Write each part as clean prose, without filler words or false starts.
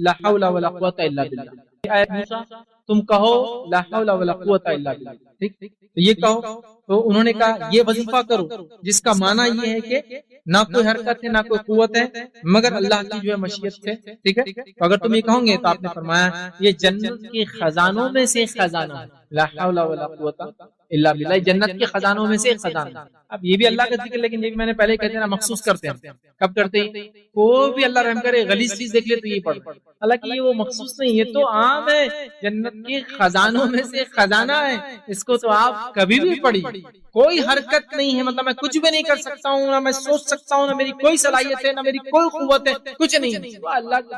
لا حول ولا قوت الا باللہ. اے موسیٰ تم کہو لا حول ولا قوت الا باللہ. ٹھیک تو یہ کہو. تو انہوں نے کہا یہ وظیفہ کرو جس کا معنی یہ ہے کہ نہ کوئی حرکت ہے نہ کوئی قوت ہے مگر اللہ کی جو ہے مشیت سے. ٹھیک ہے. تو اگر تم یہ کہو گے تو آپ نے فرمایا یہ جنت کے خزانوں میں سے خزانہ ہے. لا حول ولا قوت الا باللہ جنت کے خزانوں میں سے ایک خزانہ. اب یہ بھی اللہ کا ذکر لیکن یہ بھی میں نے پہلے کہتے ہیں نا مخصوص کرتے ہیں. کب کرتے ہیں؟ کوئی بھی اللہ رحم کرے غلیظ چیز دیکھ لے تو یہ پڑھ. حالانکہ یہ وہ مخصوص نہیں, یہ تو عام ہے. جنت کے خزانوں میں سے خزانہ ہے, اس کو تو آپ کبھی بھی پڑھیے. کوئی حرکت نہیں ہے, مطلب میں کچھ بھی نہیں کر سکتا ہوں, نہ میں سوچ سکتا ہوں, نہ میری کوئی صلاحیت ہے, نہ میری کوئی قوت ہے, کچھ نہیں. اللہ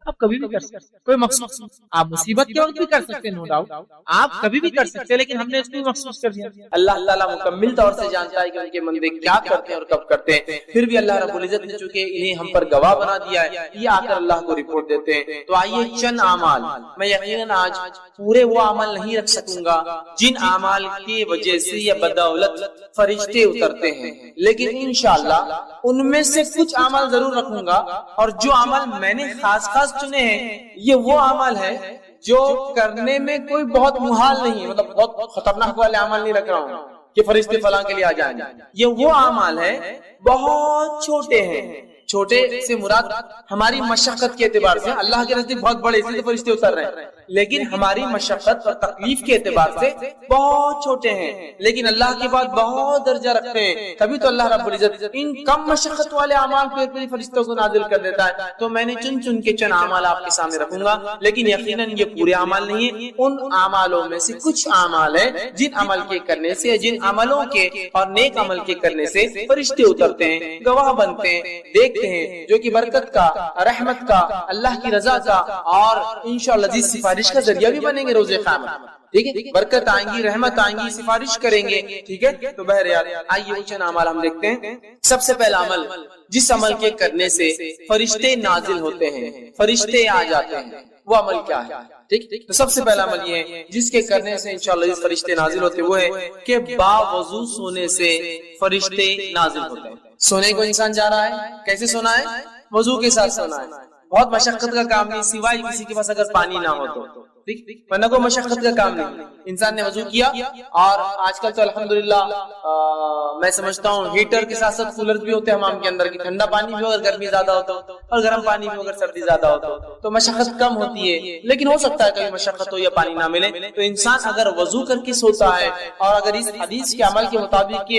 آپ کبھی بھی کر سکتے, کوئی مخصوص. آپ مصیبت کے وقت بھی کر سکتے, نو ڈاؤٹ آپ کبھی بھی کر سکتے, لیکن ہم نے اس کو مخصوص کر دیا. اللہ تعالیٰ مکمل طور سے جانتا ہے کہ ان کے بندے کیا کرتے ہیں اور کب کرتے ہیں. پھر بھی اللہ رب العزت نے چونکہ انہیں ہم پر گواہ بنا دیا ہے, یہ آ کر اللہ کو رپورٹ دیتے ہیں. تو آئیے چند اعمال, میں یقیناً آج پورے وہ عمل نہیں رکھ سکوں گا جن اعمال کی وجہ سے یا بدولت فرشتے اترتے ہیں, لیکن انشاءاللہ ان میں سے کچھ اعمال ضرور رکھوں گا. اور جو عمل میں نے خاص چنے ہیں یہ وہ عمل ہے جو کرنے میں کوئی بہت محال نہیں ہے, مطلب بہت خطرناک والے عمل نہیں رکھ رہا ہوں کہ فرشتے فلاں کے لیے آ جائیں. یہ وہ اعمال ہے بہت چھوٹے ہیں. چھوٹے سے مراد ہماری مشقت کے اعتبار سے, اللہ کے نزدیک بہت بڑے اس لیے تو فرشتے اتر رہے ہیں, لیکن ہماری مشقت اور تکلیف کے اعتبار سے بہت چھوٹے ہیں, لیکن اللہ کے بعد بہت درجہ رکھتے ہیں. تبھی تو اللہ رب العزت ان کم مشقت والے اعمال پہ فرشتوں کو نازل کر دیتا ہے. تو میں نے چن کے چند اعمال آپ کے سامنے رکھوں گا, لیکن یقیناً یہ پورے اعمال نہیں ہیں. ان اعمالوں میں سے کچھ اعمال ہیں جن عمل کے کرنے سے, جن عملوں کے اور نیک عمل کے کرنے سے فرشتے اترتے ہیں, گواہ بنتے ہیں, دیکھتے ہیں, جو کہ برکت کا, رحمت کا, اللہ کی رضا کا اور انشاءاللہ عزیز سفارش کا ذریعہ بھی بنیں گے روز قیامت. ٹھیک ہے, برکت آئیں گی, رحمت آئیں گی, سفارش کریں گے. ٹھیک ہے, تو بہرحال آئیے وہ چند اعمال ہم دیکھتے ہیں. سب سے پہلا عمل جس عمل کے کرنے سے فرشتے نازل ہوتے ہیں, فرشتے آ جاتے ہیں, وہ عمل کیا ہے؟ ٹھیک, تو سب سے پہلا عمل یہ ہے جس کے کرنے سے انشاءاللہ اس فرشتے نازل ہوتے, وہ ہے کہ باوضو سونے سے فرشتے نازل ہوتے ہیں. سونے کو انسان جا رہا ہے, کیسے سونا ہے؟ وضو کے ساتھ سونا ہے. بہت مشقت کا کام نہیں, سوائے کسی کے پاس اگر پانی نہ ہو تو. ورنہ کوئی مشقت کا کام نہیں. انسان نے وضو کیا, اور آج کل تو الحمدللہ میں سمجھتا ہوں ہیٹر کے ساتھ ساتھ کولر بھی ہوتے ہیں حمام کے اندر, کی ٹھنڈا پانی بھی اگر گرمی زیادہ ہو تو, اور گرم پانی بھی اگر سردی زیادہ ہو تو مشقت کم ہوتی ہے. لیکن ہو سکتا ہے کبھی مشقت ہو یا پانی نہ ملے, تو انسان اگر وضو کر کے سوتا ہے اور اگر اس حدیث کے عمل کے مطابق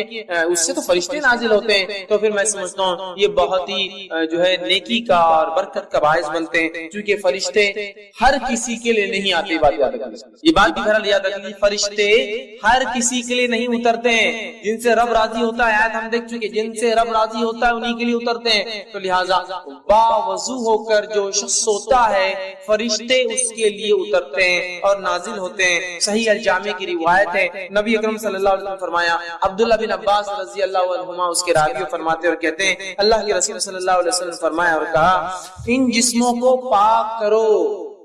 اس سے تو فرشتے نازل ہوتے ہیں, تو پھر میں سمجھتا ہوں یہ بہت ہی جو ہے نیکی کا اور برکت کا باعث بنتے ہیں. چونکہ فرشتے ہر کسی کے لیے نہیں آتے, یہ بات یاد رکھیے, یہ بات بھی بہرحال یاد رکھیے, فرشتے ہر کسی کے لیے نہیں اترتے ہیں. جن سے رب راضی ہوتا ہے, آیت ہم دیکھ چکے, جن سے رب راضی ہوتا ہے انہی کے لیے اترتے ہیں. تو لہٰذا باوضو ہو کر جو شخص ہوتا ہے فرشتے اس کے لیے اترتے ہیں اور نازل ہوتے ہیں. صحیح الجامع کی روایت ہے, نبی اکرم صلی اللہ علیہ وسلم فرمایا, عبداللہ بن عباس رضی اللہ عنہما اس کے راوی فرماتے اور کہتے ہیں اللہ کے رسول صلی اللہ علیہ وسلم فرمایا اور کہا, ان جسموں کو پاک کرو,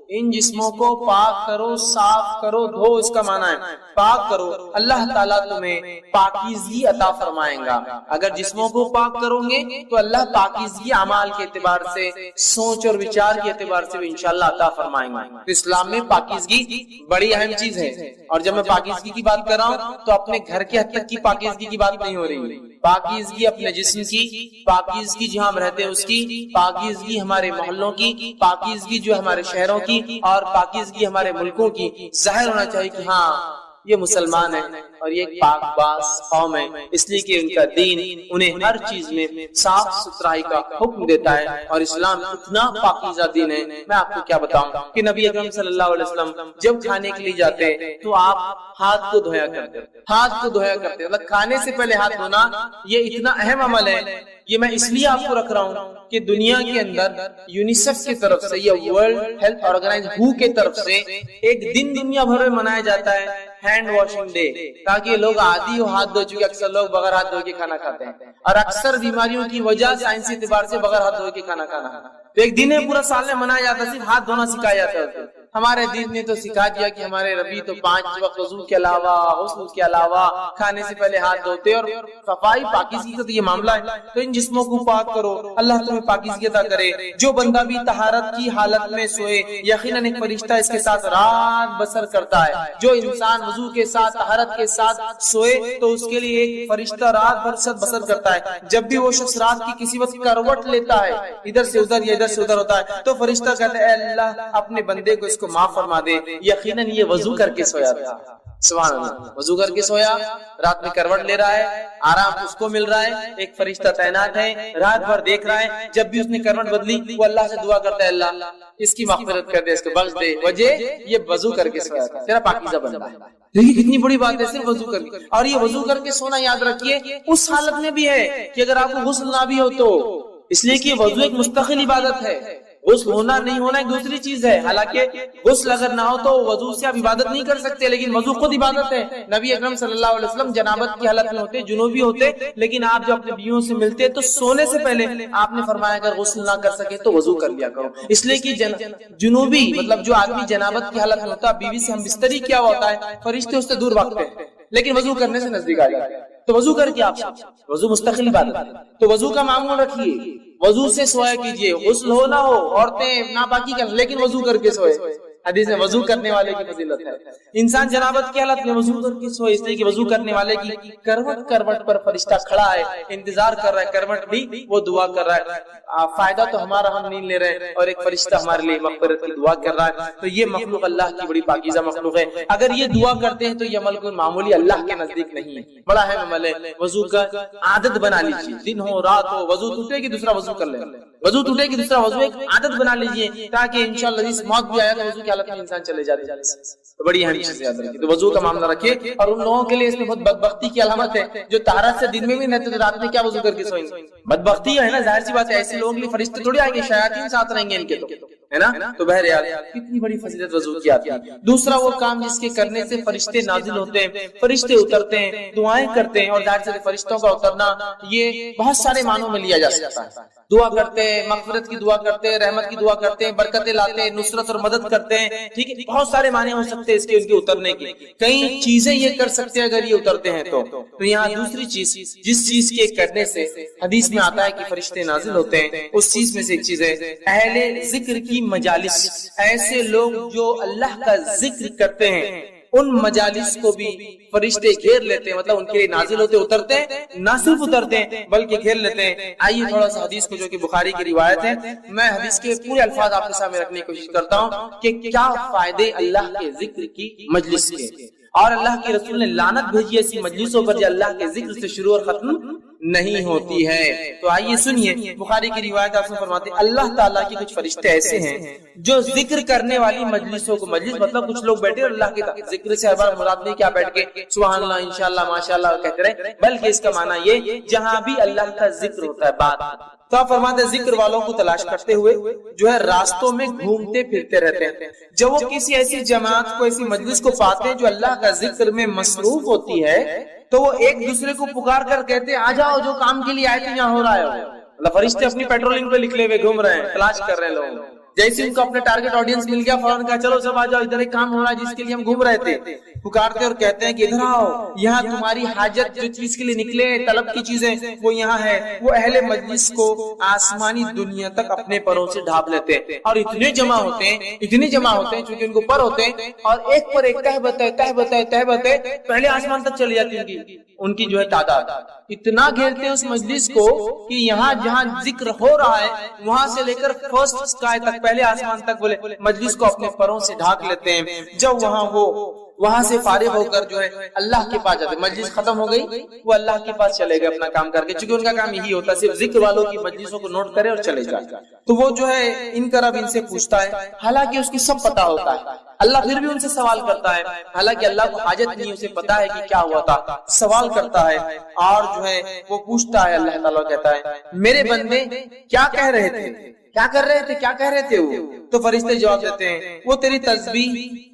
ان جسموں کو پاک کرو, صاف کرو, دھو, اس کا معنی ہے پاک کرو, اللہ تعالیٰ تمہیں پاکیزگی عطا فرمائیں گا. اگر جسموں کو پاک کرو گے تو اللہ پاکیزگی اعمال کے اعتبار سے, سوچ اور وچار کے اعتبار سے بھی انشاءاللہ عطا فرمائیں گے. اسلام میں پاکیزگی بڑی اہم چیز ہے, اور جب میں پاکیزگی کی بات کر رہا ہوں تو اپنے گھر کے حد تک کی پاکیزگی کی بات نہیں ہو رہی. پاکیزگی اپنے جسم کی, پاکیزگی جہاں ہم رہتے ہیں اس کی, پاکیزگی ہمارے محلوں کی, پاکیزگی جو ہمارے شہروں کی, اور پاکیزگی ہمارے ملکوں کی. ظاہر ہونا چاہیے کہ ہاں یہ مسلمان ہیں اور یہ پاک باز قوم ہے, اس لیے کہ ان کا دین انہیں ہر چیز میں صاف ستھرائی کا حکم دیتا ہے, اور اسلام اتنا پاکیزہ دین ہے. میں آپ کو کیا بتاؤں کہ نبی اکرم صلی اللہ علیہ وسلم جب کھانے کے لیے جاتے تو آپ ہاتھ کو دھویا کرتے, ہاتھ کو دھویا کرتے, مطلب کھانے سے پہلے ہاتھ دھونا یہ اتنا اہم عمل ہے. یہ میں اس لیے آپ کو رکھ رہا ہوں کہ دنیا کے اندر یونیسیف کی طرف سے یا ورلڈ ہیلتھ آرگنائز WHO کی طرف سے ایک دن دنیا بھر میں منایا جاتا ہے ہینڈ واشنگ ڈے, تاکہ لوگ عادی ہو ہاتھ دھو, چکے اکثر لوگ بغیر ہاتھ دھو کے کھانا کھاتے ہیں, اور اکثر بیماریوں کی وجہ سائنسی اعتبار سے بغیر ہاتھ دھو کے کھانا کھانا. تو ایک دن ہے پورا سال میں منایا جاتا ہے, صرف ہاتھ دھونا سکھایا جاتا ہے. ہمارے دین نے تو سکھا دیا کہ ہمارے ربی تو 5 وقت وضو کے علاوہ، غسل کے علاوہ کھانے سے پہلے ہاتھ دھوتے، اور صفائی پاکیزگی کا تو یہ معاملہ ہے، تو ان جسموں کو پاک کرو، اللہ تمہیں پاکیزگی عطا کرے۔ جو بندہ بھی طہارت کی حالت میں سوئے، یقیناً ایک فرشتہ اس کے ساتھ رات بسر کرتا ہے۔ جو انسان وضو کے ساتھ طہارت کے ساتھ سوئے تو اس کے لیے ایک فرشتہ رات بھر بسر کرتا ہے۔ جب بھی وہ شخص رات کی کسی وقت کروٹ لیتا ہے، ادھر سے ادھر یا ادھر سے ادھر ہوتا ہے، تو فرشتہ کہتا ہے اے اللہ اپنے بندے کو اس کو معاف فرما دے، یقیناً یہ وضو کر کے سویا تھا۔ سبحان اللہ، وضو کر کے سویا، رات میں کروٹ لے رہا ہے، آرام اس کو مل رہا ہے، ایک فرشتہ تعینات ہے، رات بھر دیکھ رہا ہے۔ جب بھی اس نے کروٹ بدلی وہ اللہ سے دعا کرتا ہے اللہ اس کی مغفرت کر دے، اس کو بخش دے، وجہ یہ وضو کر کے سویا تھا، تیرا پاکیزہ بنتا ہے۔ دیکھیے کتنی بڑی بات ہے، صرف وضو کر کے۔ اور یہ وضو کر کے سونا یاد رکھیے اس حالت میں بھی ہے کہ اگر آپ کو غسل نہ بھی ہو تو، اس لیے کہ وضو ایک مستقل عبادت ہے، غسل ہونا نہیں ہونا ایک دوسری چیز ہے۔ حالانکہ غسل اگر نہ ہو تو وضو سے آپ عبادت نہیں کر سکتے، لیکن وضو خود عبادت ہے۔ نبی اکرم صلی اللہ علیہ وسلم جنابت کی حالت میں ہوتے، جنوبی ہوتے، لیکن آپ جب اپنے بیویوں سے ملتے تو سونے سے پہلے آپ نے فرمایا اگر غسل نہ کر سکے تو وضو کر لیا کرو، اس لیے کہ جنوبی مطلب جو آدمی جنابت کی حالت میں ہوتا، بیوی سے ہم بستری کیا ہوتا ہے، فرشتے اس سے دور بھاگتے ہیں، لیکن وضو کرنے سے نزدیک آ جاتے ہیں۔ تو وضو کر کے آپ وضو مستقل عبادت ہے، تو وضو کا معمول رکھیے، وضو سے سویا کیجئے، غسل ہو نہ ہو، عورتیں ناپاکی کر لیکن وضو کر کے سوئے۔ حدیث میں وضو کرنے والے کی فضیلت ہے۔ انسان جنابت کی حالت میں وضو کر کے سوئے، اس لیے کہ وضو کرنے والے کی کروٹ پر فرشتہ کھڑا ہے، انتظار کر رہا ہے، کروٹ بھی وہ دعا کر رہا ہے، فائدہ تو ہمارا ہم نہیں لے رہے اور ایک فرشتہ ہمارے لیے مغفرت کی دعا کر رہا ہے۔ تو یہ مخلوق اللہ کی بڑی پاکیزہ مخلوق ہے، اگر یہ دعا کرتے ہیں تو یہ عمل کوئی معمولی اللہ کے نزدیک نہیں ہے، بڑا اہم عمل ہے۔ وضو کا عادت بنا لیجیے، دن ہو رات ہو، وضو ٹوٹے کہ دوسرا وضو کر لیں، وضو ٹوٹے کہ دوسرا وضو، ایک عادت بنا لیجیے تاکہ انشاءاللہ جس موت بھی آیا تو وضو کی حالت میں انسان چلے جاتے۔ تو بڑی اہم چیز یاد رکھیے، تو وضو کا معاملہ رکھیے۔ اور ان لوگوں کے لیے اس میں بہت بدبختی کی علامت ہے جو طہارت سے دن میں بھی رہتے تو رات میں کیا وضو کر کے سوئیں گے، بدبختی ہے نا، ظاہر سی بات ہے، ایسے لوگوں کے لیے فرشتے تھوڑی آئیں گے، شیاطین ساتھ رہیں گے ان کے، تو ہے نا۔ تو بہرحال کتنی بڑی فضیلت وضو کی آتی ہے۔ دوسرا وہ کام جس کے کرنے سے فرشتے نازل ہوتے ہیں، فرشتے اترتے ہیں، دعائیں کرتے ہیں، اور ظاہر سے فرشتوں کا اترنا یہ بہت سارے معنوں میں لیا جا سکتا ہے۔ دعا کرتے ہیں، مغفرت کی دعا کرتے ہیں، رحمت کی دعا کرتے ہیں، برکتیں لاتے ہیں، نصرت اور مدد کرتے ہیں، ٹھیک ہے، بہت سارے معنی ہو سکتے ہیں اس کے، ان کے اترنے کی، کئی چیزیں یہ کر سکتے ہیں اگر یہ اترتے ہیں تو۔ تو یہاں دوسری چیز جس چیز کے کرنے سے حدیث میں آتا ہے کہ فرشتے نازل ہوتے ہیں، اس چیز میں سے ایک چیز ہے اہل ذکر کی مجالس، ایسے لوگ جو اللہ کا ذکر کرتے ہیں ان مجالس کو بھی فرشتے گھیر لیتے ہیں، مطلب ان کے لیے نازل ہوتے، اترتے ہیں، نہ صرف اترتے ہیں بلکہ گھیر لیتے ہیں۔ آئیے تھوڑا سا حدیث کو جو کہ بخاری کی روایت ہے، میں حدیث کے پورے الفاظ آپ کے سامنے رکھنے کی کوشش کرتا ہوں کہ کیا فائدے اللہ کے ذکر کی مجلس کے، اور اللہ کے رسول نے لعنت بھیجی ایسی مجلسوں پر جو اللہ کے ذکر سے شروع اور ختم نہیں ہوتی ہے۔ تو آئیے سنیے، بخاری کی روایت آپ سے فرماتے ہیں اللہ تعالیٰ کے کچھ فرشتے ایسے ہیں جو ذکر کرنے والی مجلسوں کو، مجلس مطلب کچھ لوگ بیٹھے اور اللہ کے ذکر سے ہر مراد نہیں کیا بیٹھ کے سبحان اللہ انشاءاللہ ماشاءاللہ کہتے رہے، بلکہ اس کا معنی یہ جہاں بھی اللہ کا ذکر ہوتا ہے بات، تو آپ فرماتے ہیں ذکر والوں کو تلاش کرتے ہوئے جو ہے راستوں میں گھومتے پھرتے رہتے ہیں۔ جب وہ کسی ایسی جماعت کو، ایسی مجلس کو پاتے ہیں جو اللہ کا ذکر میں مصروف ہوتی ہے تو وہ ایک دوسرے کو پکار کر کہتے ہیں آ جاؤ جو کام کے لیے آئے تھے یہاں ہو رہا ہے۔ اللہ فرشتے اپنی پیٹرولنگ پہ نکلے ہوئے گھوم رہے ہیں، تلاش کر رہے ہیں لوگ، جیسے ان کو اپنے ٹارگٹ آڈینس مل گیا فوراً کہا چلو سب آ جاؤ ادھر ایک کام ہو رہا ہے جس کے لیے ہم گھوم رہے تھے، پکارتے اور کہتے ہیں کہ ادھر آؤ، یہاں تمہاری حاجت جو چیز کے لیے نکلے طلب کی چیزیں وہ یہاں ہے۔ وہ اہل مجلس کو آسمانی دنیا تک اپنے پروں سے ڈھانپ لیتے ہیں اور اتنے جمع ہوتے ہیں چونکہ ان کو پر ہوتے ہیں، اور ایک پر ایک تہبت ہے پہلے آسمان تک چلی جاتی ہے ان کی جو ہے تعداد، اتنا گھیرتے ہیں اس مجلس کو کہ یہاں جہاں ذکر ہو رہا ہے وہاں سے لے کر فرسٹ اسکائی تک، پہلے آسمان تک بولے مجلس کو اپنے پروں سے ڈھانک لیتے ہیں۔ جب وہاں سے فارغ ہو کر جو ہے اللہ کے پاس جاتے، مجلس ختم ہو گئی وہ اللہ کے پاس چلے گئے اپنا کام کر کے، چونکہ ان کا کام یہی ہوتا ہے صرف ذکر والوں کی مجلسوں کو نوٹ کرے اور چلے جائے۔ تو وہ جو ہے ان کا رب ان سے پوچھتا ہے، حالانکہ اس کی سب پتا ہوتا ہے، اللہ پھر بھی ان سے سوال کرتا ہے، حالانکہ اللہ کو حاجت نہیں، اسے پتا ہے کہ کیا ہوا تھا، سوال کرتا ہے اور جو ہے وہ پوچھتا ہے، اللہ تعالیٰ کہتا ہے میرے بندے کیا کہہ رہے تھے، کیا کر رہے تھے وہ؟ تو فرشتے جواب دیتے ہیں وہ تیری تسبیح،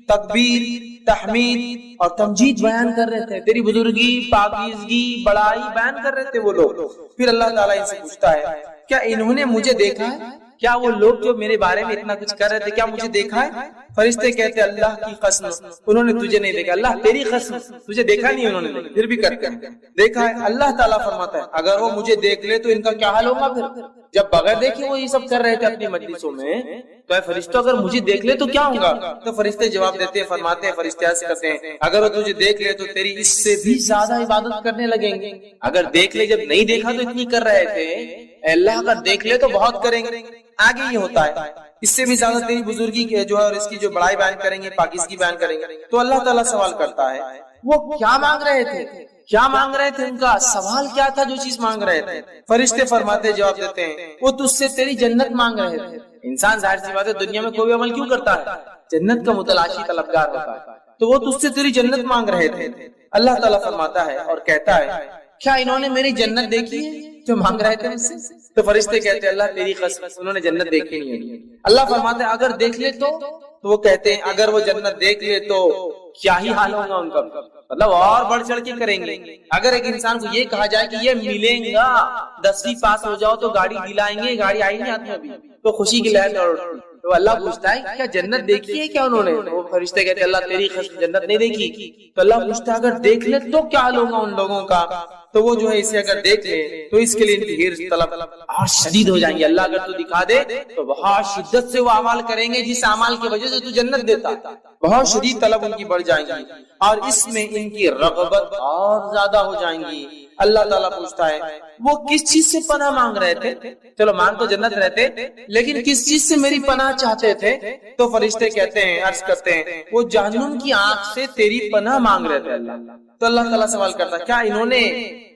تکبیر، تحمید اور تمجید بیان کر رہے تھے، تیری بزرگی، پاکیزگی، بڑائی بیان کر رہے تھے وہ لوگ۔ پھر اللہ تعالیٰ ان سے پوچھتا ہے کیا انہوں نے مجھے دیکھا ہے؟ کیا وہ لوگ جو میرے بارے میں اتنا کچھ کر رہے تھے کیا مجھے دیکھا ہے؟ فرشتے کہتے اللہ کی قسم انہوں نے تجھے نہیں دیکھا. اللہ تیری قسم تجھے دیکھا نہیں انہوں نے, پھر بھی کرتے ہیں دیکھا ہے. اللہ تعالیٰ فرماتا ہے اگر وہ مجھے دیکھ لے تو ان کا کیا حال ہوگا؟ پھر جب بغیر دیکھے وہ یہ سب کر رہے تھے اپنی مجلسوں میں, تو اے فرشتوں اگر مجھے دیکھ لے تو کیا ہوگا؟ تو فرشتے جواب دیتے ہیں, فرماتے ہیں فرشتے عرض کرتے ہیں اگر وہ تجھے دیکھ لے تو تیری اس سے بھی زیادہ عبادت کرنے لگیں گے. اگر دیکھ لے, جب نہیں دیکھا تو اتنی کر رہے تھے, اللہ اگر دیکھ لے تو بہت کریں گے. آگے یہ ہوتا ہے اس سے بھی زیادہ تیری بزرگی جو ہے اور اس کی جو بڑائی بیان کریں گے, پاکیزگی بیان کریں گے. تو اللہ تعالیٰ سوال کرتا ہے وہ کیا مانگ رہے تھے, کیا مانگ رہے تھے, ان کا سوال کیا تھا جو چیز مانگ رہے تھے؟ فرشتے فرماتے جواب دیتے ہیں وہ تجھ سے تیری جنت مانگ رہے تھے. انسان ظاہر سی بات ہے دنیا میں کوئی عمل کیوں کرتا ہے؟ جنت کا متلاشی طلبگار ہوتا ہے. تو وہ تجھ سے تیری جنت مانگ رہے تھے. اللہ تعالیٰ فرماتا ہے اور کہتا ہے کیا انہوں نے میری جنت دیکھی ہے جو مانگ رہے تھے مجھ سے؟ تو فرشتے کہتے ہیں اللہ تیری قسم انہوں نے جنت دیکھی نہیں ہے. اللہ فرماتے ہیں اگر دیکھ لے تو وہ کہتے ہیں اگر وہ جنت دیکھ لے تو کیا ہی حال ہوگا ان کا, مطلب اور بڑھ چڑھ کے کریں گے. اگر ایک انسان کو یہ کہا جائے کہ یہ ملیں گا 10ویں پاس ہو جاؤ تو گاڑی دلائیں گے, گاڑی آئی نہیں آتی ابھی, تو خوشی کی لہر دوڑ. تو اللہ پوچھتا ہے کیا جنت دیکھی ہے کیا انہوں نے؟ تو وہ فرشتے کہتے ہیں اللہ تیری قسم جنت نہیں دیکھی. تو اللہ پوچھتا ہے اگر دیکھ لے تو کیا حال ہوگا ان لوگوں کا؟ تو وہ جو ہے اسے اگر دیکھ لے تو اس کے لیے ان کی حرص طلب اور شدید ہو جائیں گے. اللہ اگر تو دکھا دے تو بہت شدت سے وہ اعمال کریں گے جس اعمال کی وجہ سے تو جنت دیتا. بہت شدید طلب ان کی بڑھ جائیں گی اور اس میں ان کی رغبت اور زیادہ ہو جائیں گی. اللہ تعالیٰ پوچھتا ہے وہ کس چیز سے پناہ مانگ رہے تھے؟ چلو مان تو جنت رہتے لیکن کس چیز سے میری پناہ چاہتے تھے؟ تو فرشتے کہتے ہیں عرض کرتے ہیں وہ جہنم کی آنکھ سے تیری پناہ مانگ رہے تھے اللہ. تو اللہ تعالیٰ سوال کرتا ہے کیا انہوں نے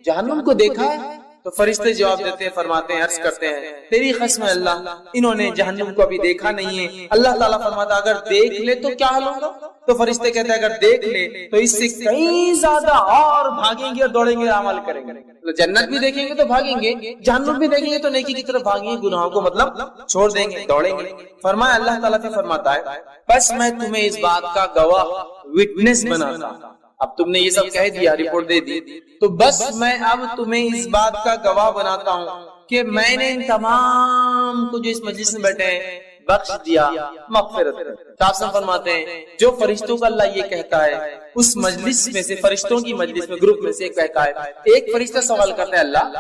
جہنم کو دیکھا ہے؟ تو فرشتے جواب دیتے ہیں فرماتے ہیں عرض کرتے ہیں تیری قسم اللہ انہوں نے جہنم کو ابھی دیکھا نہیں ہے. اللہ تعالیٰ فرماتا اگر دیکھ لے تو کیا حال ہوگا؟ تو فرشتے کہتے ہیں اگر دیکھ لے تو اس سے کہیں زیادہ اور بھاگیں گے اور دوڑیں گے, عمل کریں گے. جنت بھی دیکھیں گے تو بھاگیں گے, جہنم بھی دیکھیں گے تو نیکی کی طرف بھاگیں گے, گناہوں کو مطلب چھوڑ دیں گے, دوڑیں گے. فرمایا اللہ تعالیٰ سے فرماتا ہے بس میں تمہیں اس بات کا گواہ وٹنس بناتا. اب تم نے یہ سب کہہ دیا, رپورٹ دے دی, تو بس میں اب تمہیں اس بات کا گواہ بناتا ہوں کہ میں نے ان تمام کو جو اس مجلس میں بیٹھے ہیں بخش دیا, مغفرت. صاحب فرماتے ہیں جو فرشتوں کا اللہ یہ کہتا ہے اس مجلس میں سے, فرشتوں کی مجلس میں گروپ میں سے ایک کہتا ہے, ایک فرشتہ سوال کرتا ہے اللہ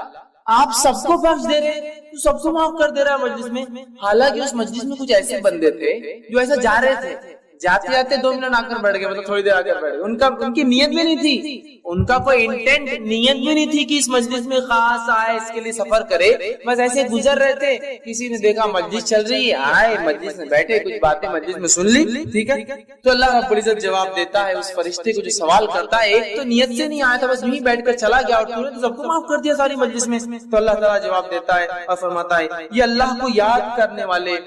آپ سب کو بخش دے رہے ہیں, تو سب کو معاف کر دے رہا ہے مجلس میں. حالانکہ اس مجلس میں کچھ ایسے بندے تھے جو ایسا جا رہے تھے, جاتے جاتے 2 منٹ آ کر بیٹھ گئے, مطلب تھوڑی دیر آ کر بیٹھ گئے. ان کی نیت بھی نہیں تھی, ان کا کوئی انٹینٹ نیت بھی نہیں تھی کہ اس مجلس میں خاص آئے اس کے لیے سفر کرے, بس ایسے گزر رہے تھے. کسی نے دیکھا مجلس چل رہی ہے, آئے مجلس میں بیٹھے, کچھ باتیں مجلس میں سن لی, ٹھیک ہے. تو اللہ رب العزت جواب دیتا ہے اس فرشتے کو جو سوال کرتا ہے ایک تو نیت سے نہیں آیا تھا, بس یوں ہی بیٹھ کر چلا گیا اور تو نے تو سب کو معاف کر دیا ساری مجلس میں. تو اللہ تعالیٰ جواب دیتا ہے اور فرماتا ہے یہ اللہ کو یاد کرنے والے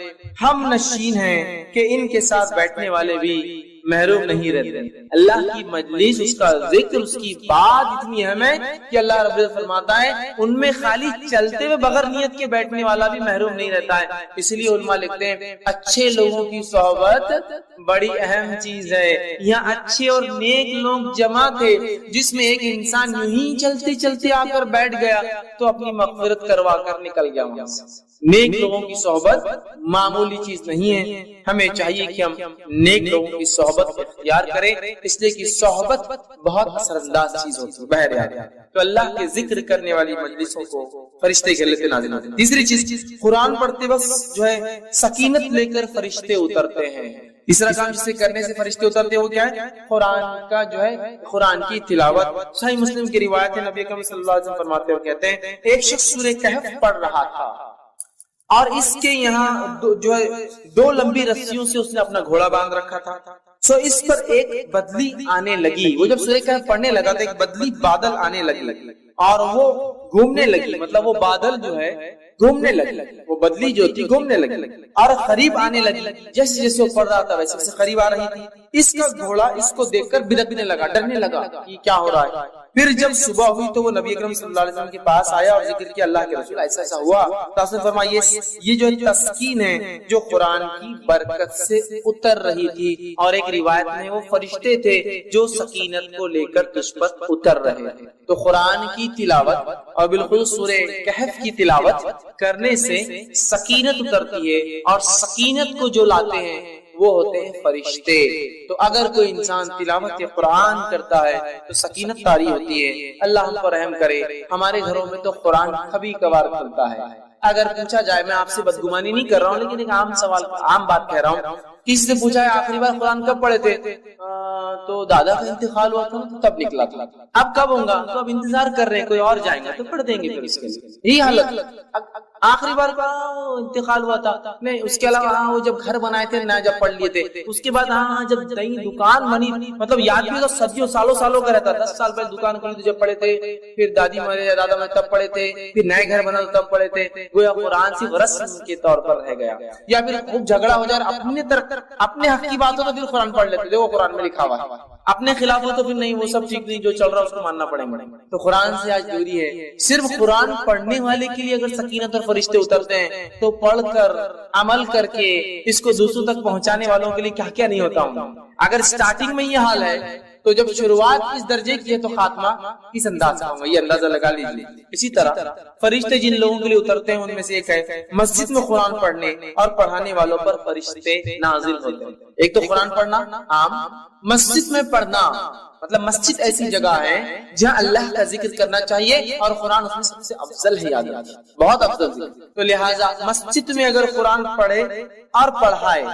ہم نشین ہیں کہ ان کے ساتھ بیٹھنے والے بھی محروم نہیں رہتے. اللہ کی مجلس, اس کا ذکر, اس کی بات اتنی اہم ہے کہ اللہ رب العزت فرماتا ہے ان میں خالی چلتے ہوئے بغیر نیت کے بیٹھنے والا بھی محروم نہیں رہتا ہے. اس لیے علماء لکھتے ہیں اچھے لوگوں کی صحبت بڑی اہم چیز ہے. یہاں اچھے اور نیک لوگ جمع تھے جس میں ایک انسان یوں ہی چلتے چلتے آ کر بیٹھ گیا تو اپنی مغفرت کروا کر نکل گیا وہاں سے. نیک لوگوں کی صحبت معمولی چیز نہیں ہے, ہمیں چاہیے کہ ہم نیک لوگوں کی صحبت اختیار کریں, اس لیے کہ صحبت بہت اثر انداز چیز ہوتی ہے. بہرحال تو اللہ کے ذکر کرنے والی مجلسوں کو فرشتے کے لیے نازل ہوتے ہیں. تیسری چیز قرآن پڑھتے وقت جو ہے سکینت لے کر فرشتے اترتے ہیں. تیسرا کام جسے کرنے سے فرشتے اترتے ہیں وہ کیا ہے؟ قرآن کا جو ہے قرآن کی تلاوت. صحیح مسلم کی روایت ہے, نبی اکرم صلی اللہ علیہ وسلم فرماتے ہیں کہتے ہیں ایک شخص سورہ کہف پڑھ رہا تھا اور اس کے یہاں جو ہے 2 لمبی رسیوں سے اس نے اپنا گھوڑا باندھ رکھا تھا. سو اس پر ایک بدلی آنے لگی. وہ جب سورہ کہف پڑھنے لگا تو ایک بدلی بادل آنے لگی اور وہ گھومنے لگی, مطلب وہ بادل جو ہے گھومنے لگی, وہ بدلی جو تھی گھومنے لگی اور قریب آنے لگی. جیسے جیسے وہ پڑھ رہا تھا ویسے قریب آ رہی تھی. اس کا گھوڑا اس کو دیکھ کر بدکنے لگا, ڈرنے لگا کہ کیا ہو رہا ہے. پھر جب صبح ہوئی تو وہ نبی اکرم صلی اللہ علیہ وسلم کے پاس آیا اور ذکر کیا اللہ کے رسول ایسا ایسا ہوا. تو آپ نے فرمایا یہ جو تسکین ہے جو قرآن کی برکت سے اتر رہی تھی, اور ایک روایت میں وہ فرشتے تھے جو سکینت کو لے کر تجھ پر اتر رہے تھے. تو قرآن کی تلاوت اور بالخصوص سورہ کہف کی تلاوت کرنے سے سکینت اترتی ہے, اور سکینت کو جو لاتے ہیں وہ ہوتے ہیں فرشتے. تو اگر کوئی انسان تلاوت قرآن کرتا ہے تو سکینت طاری ہوتی ہے. اللہ ہم پر رحم کرے. ہمارے گھروں میں تو قرآن کبھی کبھار کھلتا ہے. اگر پوچھا جائے, میں آپ سے بدگمانی نہیں کر رہا ہوں لیکن ایک عام سوال, عام بات کہہ رہا ہوں, کسی سے پوچھا ہے آخری بار قرآن کب پڑھے تھے, تو دادا کا انتقال ہوا تھا تو تب نکلا تھا. اب کب ہوگا, تو اب انتظار کر رہے ہیں, کوئی اور جائیں گے تو پڑھ دیں گے. پھر اس کے لیے یہی حالت. آخری بار کا انتقال ہوا تھا نہیں, اس کے علاوہ وہ جب گھر بنائے تھے نہ, جب پڑھ لیے تھے. اس کے بعد جب نئی دکان بنی, مطلب یاد بھی تو صدیوں سالوں کا رہتا. 10 سال پہلے دکان کھلی تو جب پڑھے تھے, پھر دادی مرے یا دادا مرے تب پڑھے تھے, پھر نئے گھر بنا تو تب پڑھے تھے. گویا قرآن صرف رسم کے طور پر رہ گیا. یا پھر خوب جھگڑا ہو جائے, اپنے حق کی بات ہو تو پھر قرآن پڑھ لیتے تھے, وہ قرآن میں لکھا ہوا ہے. اپنے خلاف ہو تو پھر نہیں, وہ سب ٹھیک نہیں, جو چل رہا ہے اس کو ماننا پڑے گا. تو قرآن سے آج دوری ہے. صرف قرآن پڑھنے والے کے لیے اگر سکینت اور فرشتے اترتے ہیں تو پڑھ کر عمل کر کے اس کو دوسروں تک پہنچانے والوں کے لیے کیا کیا نہیں ہوتا ہوں. اگر سٹارٹنگ میں یہ حال ہے تو جب شروعات اس درجے کی ہے تو خاتمہ کس انداز کا ہوگا, یہ اندازہ لگا لیجیے. اسی طرح فرشتے جن لوگوں کے لیے اترتے ہیں ان میں سے ایک ہے مسجد میں قرآن پڑھنے اور پڑھانے والوں پر فرشتے نازل ہوتے ہیں. ایک تو قرآن پڑھنا عام, مسجد میں پڑھنا مطلب مسجد ایسی جگہ ہے جہاں اللہ کا ذکر کرنا چاہیے اور قرآن اس میں سب سے افضل ہے, یاد رکھیے بہت افضل ہے. تو لہٰذا مسجد میں اگر قرآن پڑھے اور پڑھائے,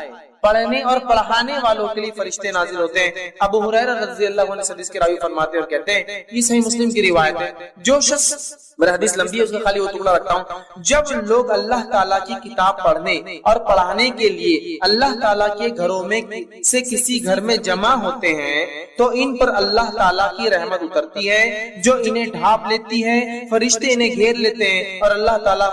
پڑھنے اور پڑھانے والوں کے لیے فرشتے نازل ہوتے ہیں. ابو ہریرہ رضی اللہ عنہ حدیث کے راوی فرماتے ہیں اور کہتے ہیں, یہ صحیح مسلم کی روایت ہے, جو شخص, میرا حدیث لمبی ہے اس کا خالی وہ ٹکڑا رکھتا ہوں, جب لوگ اللہ تعالیٰ کی کتاب پڑھنے اور پڑھانے کے لیے اللہ تعالیٰ کے گھروں میں سے کسی گھر میں جمع ہوتے ہیں تو ان پر اللہ تعالیٰ کی رحمت اترتی ہے جو انہیں ڈھانپ لیتی ہے. فرشتے انہیں گھیر لیتے ہیں اور اللہ تعالیٰ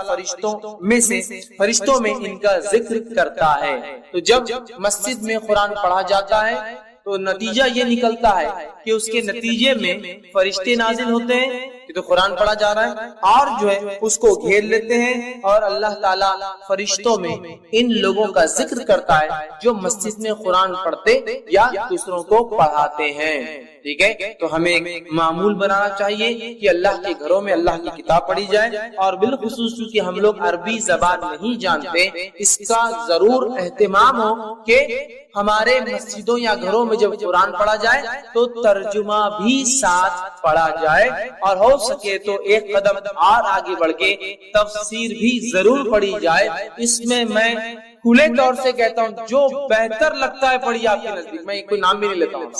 فرشتوں میں ان کا ذکر کرتا ہے. تو جب مسجد میں قرآن پڑھا جاتا ہے تو نتیجہ یہ نکلتا ہے کہ اس کے نتیجے میں فرشتے نازل ہوتے ہیں, تو قرآن پڑھا جا رہا ہے, اور جو ہے اس کو گھیر لیتے ہیں اور اللہ تعالیٰ فرشتوں میں ان لوگوں کا ذکر کرتا ہے جو مسجد میں قرآن پڑھتے یا دوسروں کو پڑھاتے ہیں. ٹھیک ہے, تو ہمیں ایک معمول بنانا چاہیے کہ اللہ کے گھروں میں اللہ کی کتاب پڑھی جائے, اور بالخصوص کیونکہ ہم لوگ عربی زبان نہیں جانتے, اس کا ضرور اہتمام ہو کہ ہمارے مسجدوں یا گھروں میں جب قرآن پڑھا جائے تو ترجمہ بھی ساتھ پڑھا جائے, اور ہو سکے تو ایک قدم اور آگے بڑھ کے تفسیر بھی ضرور پڑھی جائے. اس میں کھلے طور سے کہتا ہوں جو بہتر لگتا ہے پڑھیے آپ کے نزدیک, میں کوئی نام بھی نہیں لیتا ہوں,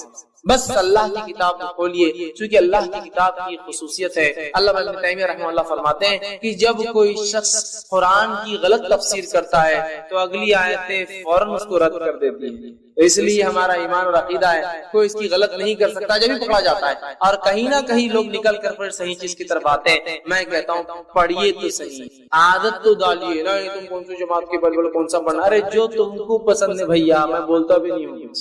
بس اللہ کی کتاب کو کھولیے, کیونکہ اللہ کی کتاب کی خصوصیت ہے. علامہ ابن تیمیہ رحمہ اللہ فرماتے ہیں کہ جب کوئی شخص قرآن کی غلط تفسیر کرتا ہے تو اگلی آیتیں فوراً اس کو رد کر دیتی ہیں. اس لیے ہمارا ایمان اور عقیدہ ہے کوئی اس کی غلط نہیں کر سکتا جب بھی پکڑا جاتا ہے, اور کہیں نہ کہیں لوگ نکل کر پھر صحیح چیز کی طرف آتے ہیں. میں کہتا ہوں پڑھیے تو صحیح, عادت تو ڈالیے نا, تم کون سی جماعت کے بل کون سا پڑھنا, ارے جو تم کو پسند ہے بھیا, میں بولتا بھی نہیں ہوں.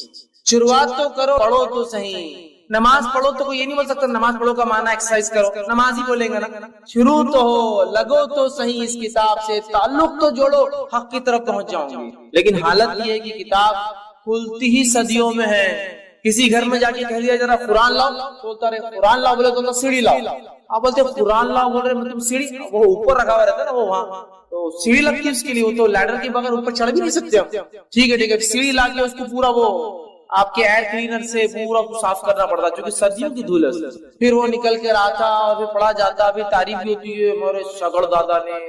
شروعات تو کرو, پڑھو تو صحیح. نماز پڑھو تو کوئی یہ نہیں بول سکتا نماز پڑھو کا معنی ایکسرسائز کرو, نماز ہی بولیں گے نا. شروع تو ہو, لگو تو صحیح اس کتاب سے, تعلق تو جوڑو, حق کی طرف پہنچ جاؤں گے. لیکن حالت یہ ہے کہ کتاب کھلتی ہی صدیوں میں ہے. کسی گھر میں جا کے کہہ دیا ذرا قرآن لاؤ, بولتا رہے قرآن لاؤ, بولے تو سیڑھی لاؤ. آپ بولتے قرآن لاؤ, بول رہے مطلب سیڑھی, وہ اوپر رکھا ہوا رہتا ہے نا, وہ وہاں تو سیڑھی لگتی ہے اس کے لیے, وہ تو لیڈر کے بغیر اوپر چڑھ بھی نہیں سکتے ہم. ٹھیک ہے, سیڑھی لا کے اس کو پورا وہ آپ کے ایئر کلینر سے پورا صاف کرنا پڑتا کیونکہ صدیوں کی دھول ہے. پھر وہ نکل کے آتا اور پھر پڑھا جاتا, پھر تعریف بھی ہوتی ہے, ہمارے شگڑ دادا نے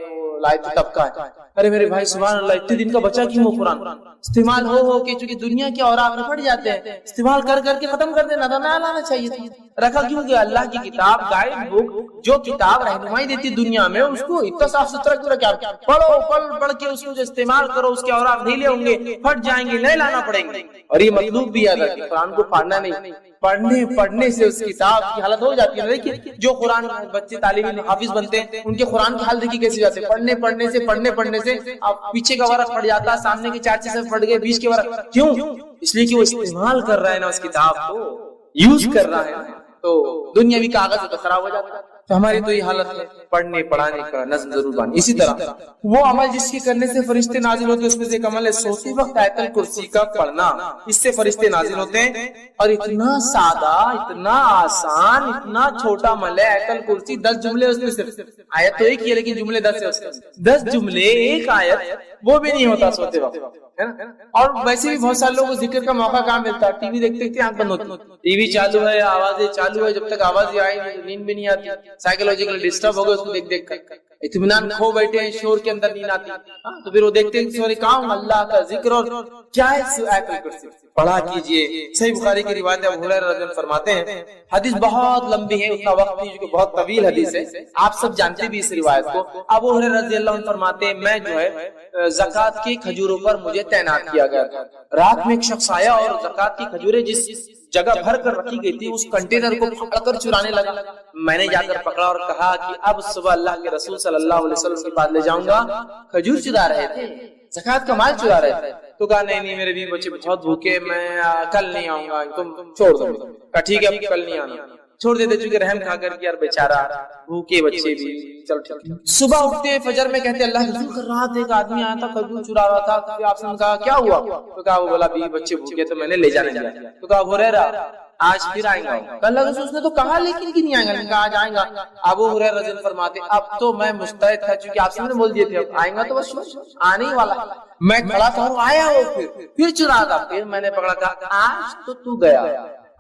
لائے تھے تب کا ہے. ارے میرے بھائی سبحان اللہ, اتنے دن کا بچہ کیوں وہ قرآن استعمال ہو کے, چونکہ دنیا کے اوراق میں پڑ جاتے ہیں, استعمال کر کے ختم کر دینا تھا, نہ لانا چاہیے تھا. رکھا کیوں کہ اللہ کی کتاب گائیڈ بک جو کتاب رہنمائی دیتی دنیا میں, اس کو اتنا صاف ستھرا کیوں رکھا. پڑھو, پڑھ کے اس کو جو استعمال کرو, اس کے اوراق ڈھیلے ہوں گے, پھٹ جائیں گے, نئے لانا پڑیں گے. اور یہ مطلوب بھی یاد ہے کہ قرآن کو پڑھنا نہیں, پڑھنے سے اس کتاب کی حالت ہو جاتی ہے. دیکھیے جو قرآن بچے طالب علم حافظ بنتے ہیں ان کے قرآن کی حالت دیکھیے کیسی جاتی ہے. پڑھنے سے اب پیچھے کا ورق پڑ جاتا, سامنے کے 4 سے پڑھ گئے, بیچ کے ورق. کیوں؟ اس لیے کہ وہ استعمال کر رہا ہے نا, اس کتاب کو یوز کر رہا ہے. تو دنیاوی کاغذ تو خراب ہو جاتا ہے. تو ہماری تو یہ حالت ہے, پڑھنے پڑھانے کا نظم ضرور بانی. اسی طرح وہ عمل جس کے کرنے سے فرشتے نازل ہوتے ہیں, اس میں سے ایک عمل ہے سوتے وقت آیت الکرسی کا پڑھنا. اس سے فرشتے نازل ہوتے ہیں, اور اتنا سادہ, اتنا آسان, اتنا چھوٹا عمل ہے آیت الکرسی. 10 جملے اس میں, صرف آیت تو ایک ہی ہے لیکن جملے 10 ہے. 10 جملے ایک آیت, وہ بھی نہیں ہوتا سوتے وقت, ہے نا. اور ویسے بھی بہت سارے لوگوں کو ذکر کا موقع کہاں ملتا ہے, ٹی وی دیکھتے دیکھتے آنکھ بند ہوتی, ٹی وی چالو ہے, آوازیں چالو ہے, جب تک آواز آئے نہیں نیند بھی نہیں آتی. سائیکولوجیکل ڈسٹرب ہو گئے اس کو دیکھ دیکھ کر, اطمینان کھو بیٹھے ہیں, شور کے اندر نیند آتی. تو پھر وہ دیکھتے ہیں سوری کام اللہ کا ذکر, اور کیا ہے آیت الکرسی پڑھا کیجئے. صحیح بخاری کی روایت ابو ہریرہ رضی اللہ عنہ فرماتے ہیں, حدیث بہت لمبی ہے, اتنا وقت نہیں, کیونکہ بہت طویل حدیث ہے, آپ سب جانتے بھی اس روایت کو. ابو ہریرہ رضی اللہ عنہ فرماتے ہیں, میں جو ہے زکات کی کھجوروں پر مجھے تعینات کیا گیا تھا. رات میں ایک شخص آیا اور زکات کی کھجوریں جس جگہ بھر کر رکھی گئی تھی اس کنٹینر کو پکڑ کر چرانے لگا. میں نے جا کر پکڑا اور کہا کہ اب صبح اللہ کے رسول صلی اللہ علیہ وسلم کے پاس لے جاؤں گا. کھجور چرا رہے تھے, زکات کا مال چرا رہے تھے. تو کہا نہیں میرے بیوی بچے بہت بھوکے, میں کل نہیں آؤں گا, تم چھوڑ دو. کہا ٹھیک ہے اب کل نہیں آنا, چھوڑ دیتے, چونکہ رحم کھا کر کہ یار بیچارہ بھوکے بچے بھی, چل ٹھیک. صبح اٹھتے فجر میں کہتے اللہ کے رسول کر رہا تھا, ایک آدمی آیا تھا کھجور چرا رہا تھا. آپ نے کہا کیا ہوا؟ تو کہا وہ بولا بیوی بچے بھوکے تو میں نے لے جانے دیا. تو کہا ابو ہریرہ آج پھر آئیں گا. اللہ کے رسول نے تو کہا لیکن کہ نہیں آئیں گا, نے کہا آج آئیں گا. ابو ہریرہ رضی اللہ عنہ فرماتے اب تو میں مستعد تھا, چونکہ آپ سے میں نے بول دیے تھے اب آئیں گا تو بس آنے ہی والا. میں کھڑا تھا اور آیا وہ, پھر چرا تھا. پھر میں نے پکڑا, کہا آج تو گیا,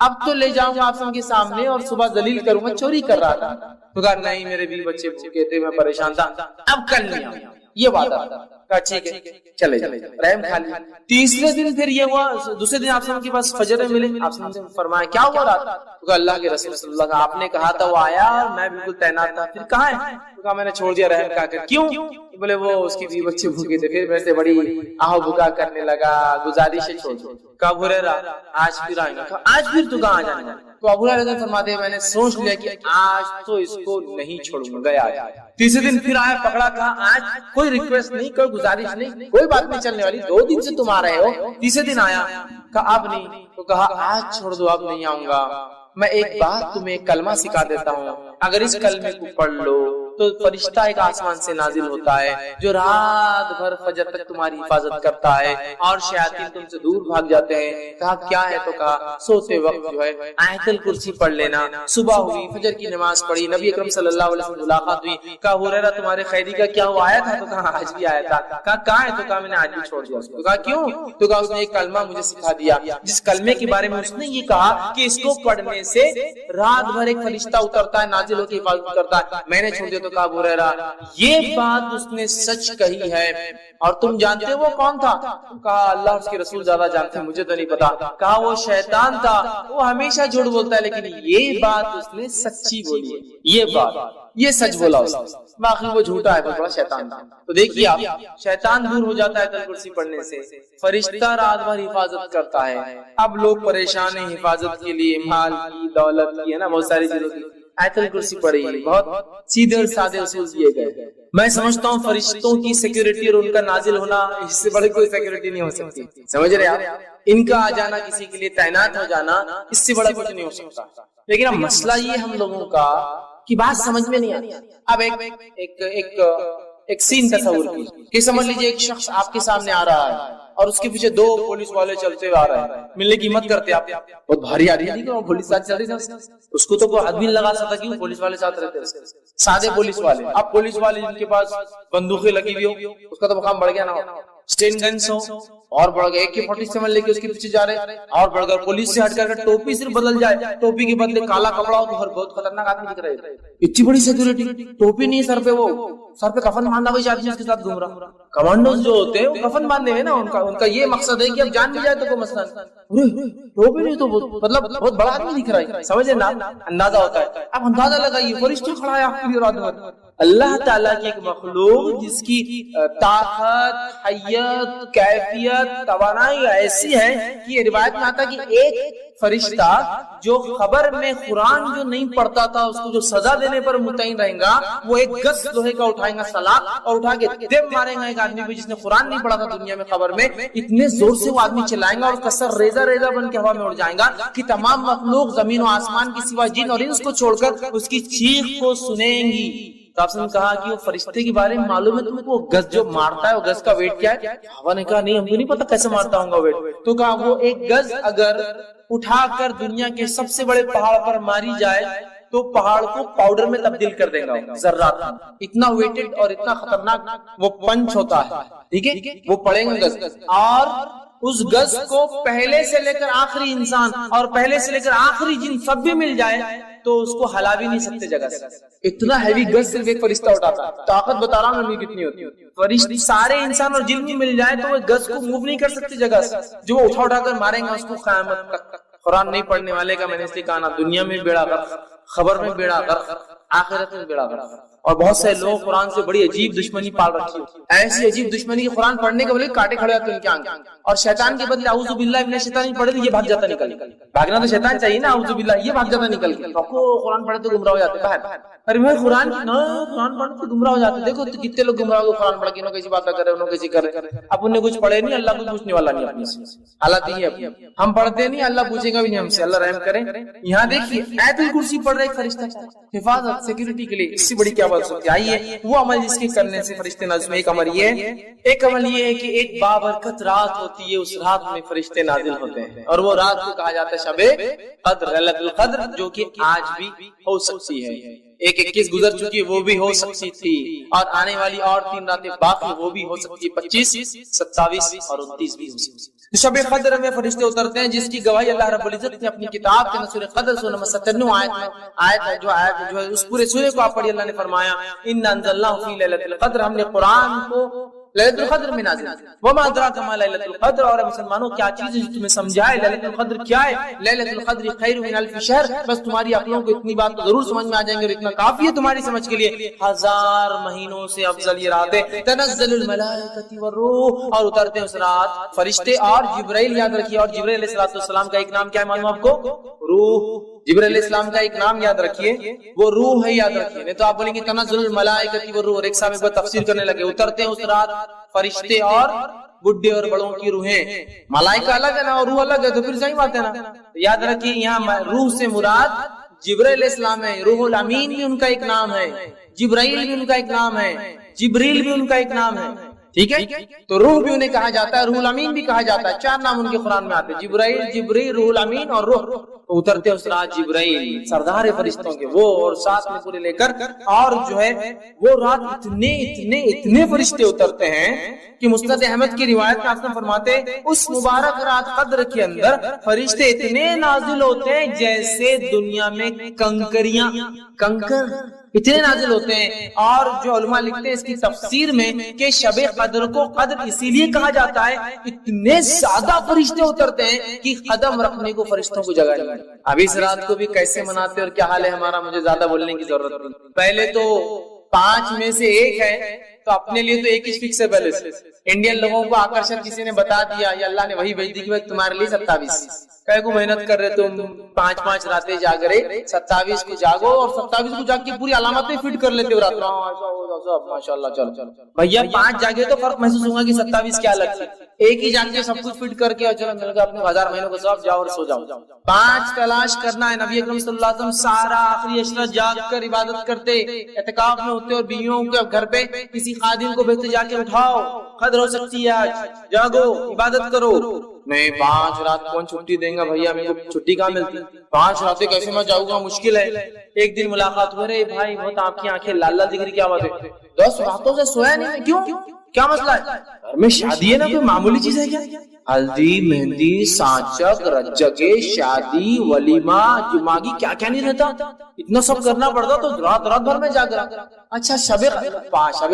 اب تو لے جاؤں گا آپ سب کے سامنے اور صبح ذلیل کروں گا, چوری کر رہا تھا. تو کہا نہیں میرے بیوی بچے بھوکے تھے, میں پریشان تھا, اب کل نہیں آؤں, یہ وعدہ. کہا ٹھیک ہے چلے رحم کھا لیا. تیسرے دن پھر یہ ہوا, دوسرے دن آپ کے پاس فجر میں ملے, آپ نے فرمایا کیا ہوا رات؟ تو کہا اللہ کے رسول صلی اللہ علیہ وسلم آپ نے کہا تھا وہ آیا اور میں بالکل تعینات تھا, پھر کہاں ہے؟ تو کہا میں نے چھوڑ دیا رحم کھا کر. کیوں؟ بولے وہ اس کی بیوی بچے بھوکے تھے, پھر میرے سے بڑی آہو بکا کرنے لگا, گزارش ہے چھوڑ دو. کہا ابو ہریرہ آج پھر آئیں گا. آج پھر تو کہاں جانے گا؟ تو ابو ہریرہ فرماتے ہیں میں نے سوچ لیا کہ آج تو اس کو نہیں چھوڑوں گا, گیا. تیسرے دن پھر آیا, پکڑا, کہا آج کوئی ریکویسٹ نہیں, کوئی گزارش نہیں, کوئی بات نہیں چلنے والی, 2 دن سے تم آ رہے ہو. تیسرے دن آیا, کہا اب نہیں. تو کہا آج چھوڑ دو, اب نہیں آؤں گا. میں ایک بات تمہیں کلمہ سکھا دیتا ہوں, اگر اس کلمے کو پڑھ لو تو فرشتہ ایک آسمان سے نازل ہوتا ہے جو رات بھر فجر تک تمہاری حفاظت کرتا ہے اور شیاطین تم سے دور بھاگ جاتے ہیں. کہا کیا ہے؟ تو کہا سوتے وقت جو ہے آیت الکرسی پڑھ لینا. صبح ہوئی, فجر کی نماز پڑھی, نبی اکرم صلی اللہ علیہ وسلم ملاقات ہوئی. کہا ابو ہریرہ تمہارے خیری کا کیا ہوا, آیا تھا؟ تو کہا آج بھی آیا تھا. کہا کہاں ہے؟ تو کہا میں نے آج بھی چھوڑ دیا. تو کہا کیوں؟ تو کہا اس نے ایک کلمہ مجھے سکھا دیا جس کلمے کے بارے میں اس نے یہ کہا کہ اس کو پڑھنے سے رات بھر ایک فرشتہ اترتا ہے, نازل ہو کے حفاظت کرتا ہے. میں نے چھوڑ دیا. تو کہا ابو ہریرہ یہ بات اس نے سچ کہی ہے, اور تم جانتے وہ کون تھا؟ تو کہا اللہ اس کے رسول زیادہ جانتے ہیں, مجھے تو نہیں پتا. کہا وہ شیطان تھا, وہ ہمیشہ جھوٹ بولتا ہے لیکن یہ بات اس نے سچی بولی ہے, یہ بات یہ سچ بولا اس نے, باقی وہ جھوٹا ہے, بڑا شیطان تھا. تو دیکھیے آپ, شیطان دور ہو جاتا ہے آیت الکرسی پڑھنے سے, فرشتہ رات بھر حفاظت کرتا ہے. اب لوگ پریشان ہیں حفاظت کے لیے, مال کی, دولت کی, ہے نا, بہت ساری چیزوں کی. آیت الکرسی پڑھی, بہت سیدھے اور سادے اصول دیے گئے. میں سمجھتا ہوں فرشتوں کی سیکیورٹی اور ان کا نازل ہونا, اس سے بڑی کوئی سیکیورٹی نہیں ہو سکتی. سمجھ رہے آپ, ان کا آ جانا, کسی کے لیے تعینات ہو جانا, اس سے بڑا کچھ نہیں ہو سکتا. لیکن اب مسئلہ یہ ہم لوگوں کا کہ بات سمجھ میں نہیں آتی. اب ایک سین تصور کیجیے کہ سمجھ لیجیے ایک شخص آپ کے سامنے آ رہا ہے اور اس کے پیچھے 2 پولیس والے چلتے ہوئے آ رہے ہیں. ملنے کی ہمت کرتے آپ, بہت بھاری آ رہی ہے, پولیس ساتھ چل رہی ہے, اس کو تو کوئی حد بھی نہیں لگا سکتا کہ پولیس والے ساتھ رہتے ہیں, سادے پولیس والے. اب پولیس والے جن کے پاس بندوقیں لگی ہوئی ہو, اس کا تو مقام بڑھ گیا نا, اسٹین گنس ہو اور بڑھ گئے, AK-47 لے کے اس کے پیچھے جا رہے, اور بڑھ گئے پولیس سے ہٹ کر ٹوپی صرف بدل جائے, ٹوپی کے بدلے کالا کپڑا ہو تو بہت خطرناک آدمی دکھ رہے. اتنی بڑی سیکورٹی, ٹوپی نہیں سر پہ, وہ سر پہ کفن باندھا ہوئی آدمی اس کے ساتھ گھوم رہا. کمانڈوز جو ہوتے ہیں وہ کفن باندھے ہیں نا, ان کا یہ مقصد ہے کہ اب جان بھی جائے تو کوئی مسئلہ نہیں. ٹوپی نہیں تو مطلب بہت بڑا آدمی دکھ رہا ہے, سمجھے نا, اندازہ ہوتا ہے. اب اندازہ لگائیے فرشتہ کھڑا ہے آپ کے لیے رات بھر. اللہ تعالیٰ کی ایک مخلوق جس کی طاقت, حیت, کیفیت, توانائی ایسی ہے کہ یہ روایت میں آتا کہ ایک فرشتہ جو خبر میں قرآن جو نہیں پڑھتا تھا اس کو جو سزا دینے پر متعین رہے گا، وہ ایک گز لوہے کا اٹھائیں گا سلاخ اور اٹھا کے دم مارے گا ایک آدمی پہ جس نے قرآن نہیں پڑھا تھا دنیا میں خبر میں، اتنے زور سے وہ آدمی چلائیں گا اور اس کا سر ریزہ ریزہ بن کے ہوا میں اڑ جائے گا کہ تمام مخلوق زمین و آسمان کی سوا جن اور انس کو چھوڑ کر اس کی چیخ کو سنیں گی۔ تو آپ نے کہا کہ وہ فرشتے کے بارے میں معلوم ہے تمہیں، وہ گز جو مارتا ہے وہ گز کا ویٹ کیا ہے؟ ہوا نے کہا نہیں ہم کو نہیں پتا کیسے مارتا ہوں گا ویٹ، تو کہا وہ ایک گز اگر اٹھا کر دنیا کے سب سے بڑے پہاڑ پر ماری جائے تو پہاڑ کو پاؤڈر میں تبدیل کر دے گا ذرات، اتنا ویٹڈ اور اتنا خطرناک وہ پنچ ہوتا ہے، ٹھیک ہے؟ وہ پڑیں گے گز، اور اس گز کو پہلے سے لے کر آخری انسان اور پہلے سے لے کر آخری جن سب بھی مل جائے تو اس کو ہلا بھی نہیں سکتے جگہ سے، اتنا ہیوی گز صرف ایک فرشتہ اٹھاتا ہے۔ طاقت بتا رہا ہوں کتنی ہوتی ہے، فرشتے سارے انسان اور جن بھی مل جائے تو وہ گز کو موو نہیں کر سکتے جگہ سے، جو وہ اٹھا کر ماریں گا اس کو قیامت تک۔ قرآن نہیں پڑھنے والے کا میں نے اس لیے کہا نا، دنیا میں بیڑا غرق، خبر میں بیڑا غرق، آخرت میں بیڑا غرق۔ اور بہت سے لوگ قرآن سے بڑی عجیب دشمنی پال رکھی ہے، ایسی عجیب دشمنی کہ قرآن پڑھنے کے بدلے کاٹے کھڑے ہوتے ہیں ان کے آنکھ، اور شیطان کے بدلے اعوذ باللہ من الشیطان پڑھے تو یہ بھاگ جاتا نکل، بھاگنا تو شیطان چاہیے نا، اعوذ باللہ یہ بھاگ جاتا نکل کے، قرآن پڑھے تو گمراہ ہو جاتے باہر۔ ارے میں قرآن پڑھ کے گمراہ ہو جاتے، دیکھو کتنے لوگ گمراہ ہو قرآن پڑھ کے، انہوں کیسی باتیں کرے انہوں کیسی کرے، اپن نے کچھ پڑھے نہیں، اللہ کو پوچھنے والا نہیں اپنے سے، حالت یہ ہے ہم پڑھتے نہیں، اللہ پوچھے گا بھی نہیں ہم سے، اللہ رحم کرے۔ یہاں دیکھیے آیت الکرسی پڑھ رہے فرشتہ، حفاظت سیکورٹی کے لیے، اس سے بڑی کیا بات سکتی ہے؟ آئیے وہ عمل جس کے کرنے سے فرشتے نازل، ایک عمل یہ ہے کہ ایک بابرکت رات ہوتی ہے، اس رات میں فرشتے نازل ہوتے ہیں، اور وہ رات کو کہا جاتا ہے شب قدر، لیلۃ القدر، جو کہ آج بھی ہو سکتی ہے۔ 21 گزر چکی ہے، وہ بھی ہو سکتی تھی، اور آنے والی اور 3 راتیں باقی وہ بھی ہو سکتی ہے، 25، 27 اور 29 بھی ہو سکتی ہے۔ شب قدر میں فرشتے اترتے ہیں، جس کی گواہی اللہ رب العزت نے اپنی کتاب کے سورہ قدر سورہ نمبر 97 آیت ہے جو ہے اس پورے سورے کو آپ پڑھیے، اللہ نے فرمایا اِنَّا أَنزَلْنَاهُ فِي لَيْلَةِ الْقَدْرِ، ہم نے قرآن کو لیلۃ القدر میں نازل کیا۔ وما ادراک ما لیلۃ القدر، اور مسلمانوں کیا چیز ہے جو تمہیں سمجھائے لیلۃ القدر کیا ہے؟ لیلۃ القدر خیر من الف شہر، بس تمہاری عقلوں کو اتنی بات تو ضرور سمجھ میں آ جائیں گے اور اتنا کافی ہے تمہاری سمجھ کے لیے، 1000 مہینوں سے افضل یہ رات ہے۔ تنزل الملائکۃ والروح، اور اترتے ہیں اس رات فرشتے اور جبرائیل، یاد رکھیے، اور جبرائیل علیہ السلام کا ایک نام کیا ہے معلوم آپ کو؟ روح۔ جبرائیل علیہ السلام کا ایک نام یاد رکھیے، وہ روح ہے، یاد رکھیے، نہیں تو آپ بولیں گے تنزل الملائکۃ والروح، اور ایک صاحب ایک بار تفسیر کرنے لگے، اترتے ہیں اس رات فرشتے اور بڈھے اور بڑوں کی روحیں، ملائکہ الگ ہے نا اور روح الگ ہے، تو پھر صحیح بات ہے نا۔ یاد رکھیے یہاں روح سے مراد جبرائیل علیہ السلام ہے، روح الامین بھی ان کا ایک نام ہے، جبرائیل بھی ان کا ایک نام ہے، جبریل بھی ان کا ایک نام ہے، ٹھیک ہے؟ تو روح بھی انہیں کہا جاتا ہے، روح الامین بھی کہا جاتا ہے، 4 نام ان کے قرآن میں آتے ہیں، جبرائیل، جبریل، روح الامین اور روح۔ اترتے اس رات جبرائیل سردار فرشتوں کے وہ، اور ساتھ میں پورے لے کر، اور جو ہے وہ رات اتنے فرشتے اترتے ہیں کہ مسند احمد کی روایت میں آپ فرماتے ہیں اس مبارک رات قدر کے اندر فرشتے اتنے نازل ہوتے ہیں جیسے دنیا میں کنکر اتنے نازل ہوتے ہیں۔ اور جو علماء لکھتے ہیں اس کی تفسیر میں کہ شب قدر کو قدر اسی لیے کہا جاتا ہے، اتنے زیادہ فرشتے اترتے ہیں کہ قدم رکھنے کو فرشتوں کو جگہ نہیں۔ اب اس رات کو بھی کیسے مناتے اور کیا حال ہے ہمارا، مجھے زیادہ بولنے کی ضرورت نہیں۔ پہلے تو 5 میں سے 1 ہے، تو اپنے لیے تو 1 ہی فکس ہے پہلے سے۔ انڈین لوگوں کو آکرشن کسی نے بتا دیا، یا اللہ نے وہی بھیج دی کہ تمہارے لیے 27 کہے کو محنت کر رہے تم 5 راتیں جاگ رہے، 27 کو جاگو، اور 27 کو جاگ کے پوری علامتیں فٹ کر لیتے ہو رات میں، ماشاءاللہ۔ چلو بھیا 5 جاگے تو فرق محسوس ہوگا کہ 27 کیا الگ تھی، 1 ہی جاگ کے سب کچھ فٹ کر کے اور چلو مل گیا اپنے 1000 مہینوں کو سب جاؤ اور سو جاؤ۔ 5 تلاش کرنا ہے، نبی اکرم صلی اللہ علیہ وسلم سارا آخری عشرہ جاگ کر عبادت کرتے، اعتکاف میں ہوتے، اور بیویوں کے گھر پہ کسی خادم کو بھیجتے جا کے اٹھاؤ قدر ہو سکتی ہے آج، جاگو عبادت کرو۔ نہیں 5 رات کون چھٹی دیں گا بھیا، میرے کو چھٹی کہاں ملتی، 5 راتیں کیسے میں جاؤں گا، مشکل ہے۔ ایک دن ملاقات ہو رہے، بھائی بہت آپ کی آنکھیں لال لال دکھ رہی، کیا بات ہے؟ 10 راتوں سے سویا نہیں، کیوں کیا مسئلہ ہے؟ گھر میں شادی ہے نا، کوئی معمولی چیز ہے کیا؟ ہلدی، مہندی، سانچک، رجگے، شادی، ولیمہ، جماگی، کیا کیا نہیں رہتا، اتنا سب کرنا پڑتا تو رات بھر میں جاگ رہا۔ اچھا شب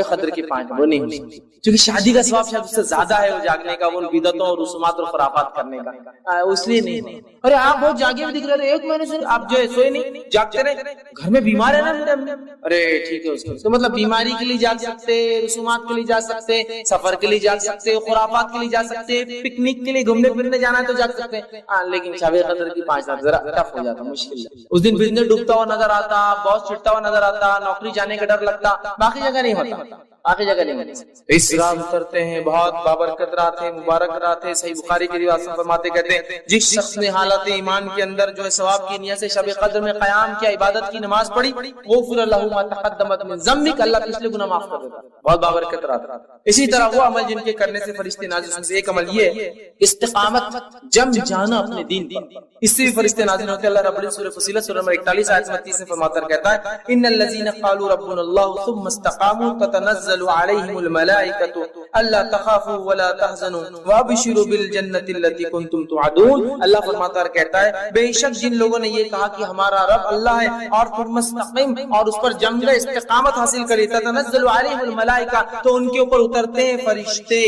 قدر کی 5 وہ نہیں ہوئی، کیونکہ شادی کا ثواب شاید اس سے زیادہ ہے وہ جاگنے کا، وہ بدعتوں اور رسومات اور خرافات کرنے کا، اس لیے نہیں۔ ارے آپ بہت جاگے ہوئے دکھ رہے، 1 مہینے سے آپ جو ہے سوئے نہیں، جاگتے رہے، گھر میں بیمار ہے نا میرے، ارے ٹھیک ہے، اس کو تو مطلب بیماری کے لیے جاگ سکتے، رسومات کے لیے جاگ سکتے، سکتے, سفر کے لیے جا سکتے, خرافات کے لیے جا سکتے, پکنک کے لیے گھومنے پھرنے جانا ہے تو جا سکتے ہیں, لیکن شب قدر کی 5 رات ذرا ٹف ہو جاتا, مشکل. اس دن بزنس ڈوبتا ہوا نظر آتا, باس چھٹتا ہوا نظر آتا, نوکری جانے کا ڈر لگتا, باقی جگہ نہیں ہوتا, باقی جگہ نہیں ہوتا. اس رات اترتے ہیں, بہت بابرکت رات ہے, مبارک رات ہے. صحیح بخاری کی روایت فرماتے کہتے ہیں جس شخص نے حالت ایمان کے اندر جو ہے ثواب کی نیت سے شب قدر میں قیام کیا, عبادت کی نماز پڑھی, غفر لہ ما تقدمت من ذنبک, اللہ پچھلے گناہ معاف کر دیتا. بہت بابرکت رات. اسی طرح وہ عمل جن کے کرنے سے فرشتے نازل ہوتے ہیں, ایک عمل یہ ہے استقامت, جم جانا اپنے دین پر, اس سے بھی فرشتے نازل ہوتے ہیں. اللہ رب العزت سورہ فصیلت سورہ نمبر 41 آیت 30 میں فرماتا کہتا ہے ان الذين قالوا ربنا الله ثم استقاموا تتنزل عليهم الملائكة الا تخافوا ولا تحزنوا وابشروا بالجنة التي كنتم توعدون. اللہ فرماتا کہتا ہے بے شک جن لوگوں نے یہ کہا کہ ہمارا رب اللہ ہے اور تم مستقیم اور اس پر جم گئے, استقامت حاصل کری, تتنزل عليهم الملائكة تو ان کے اوپر اترتے ہیں فرشتے,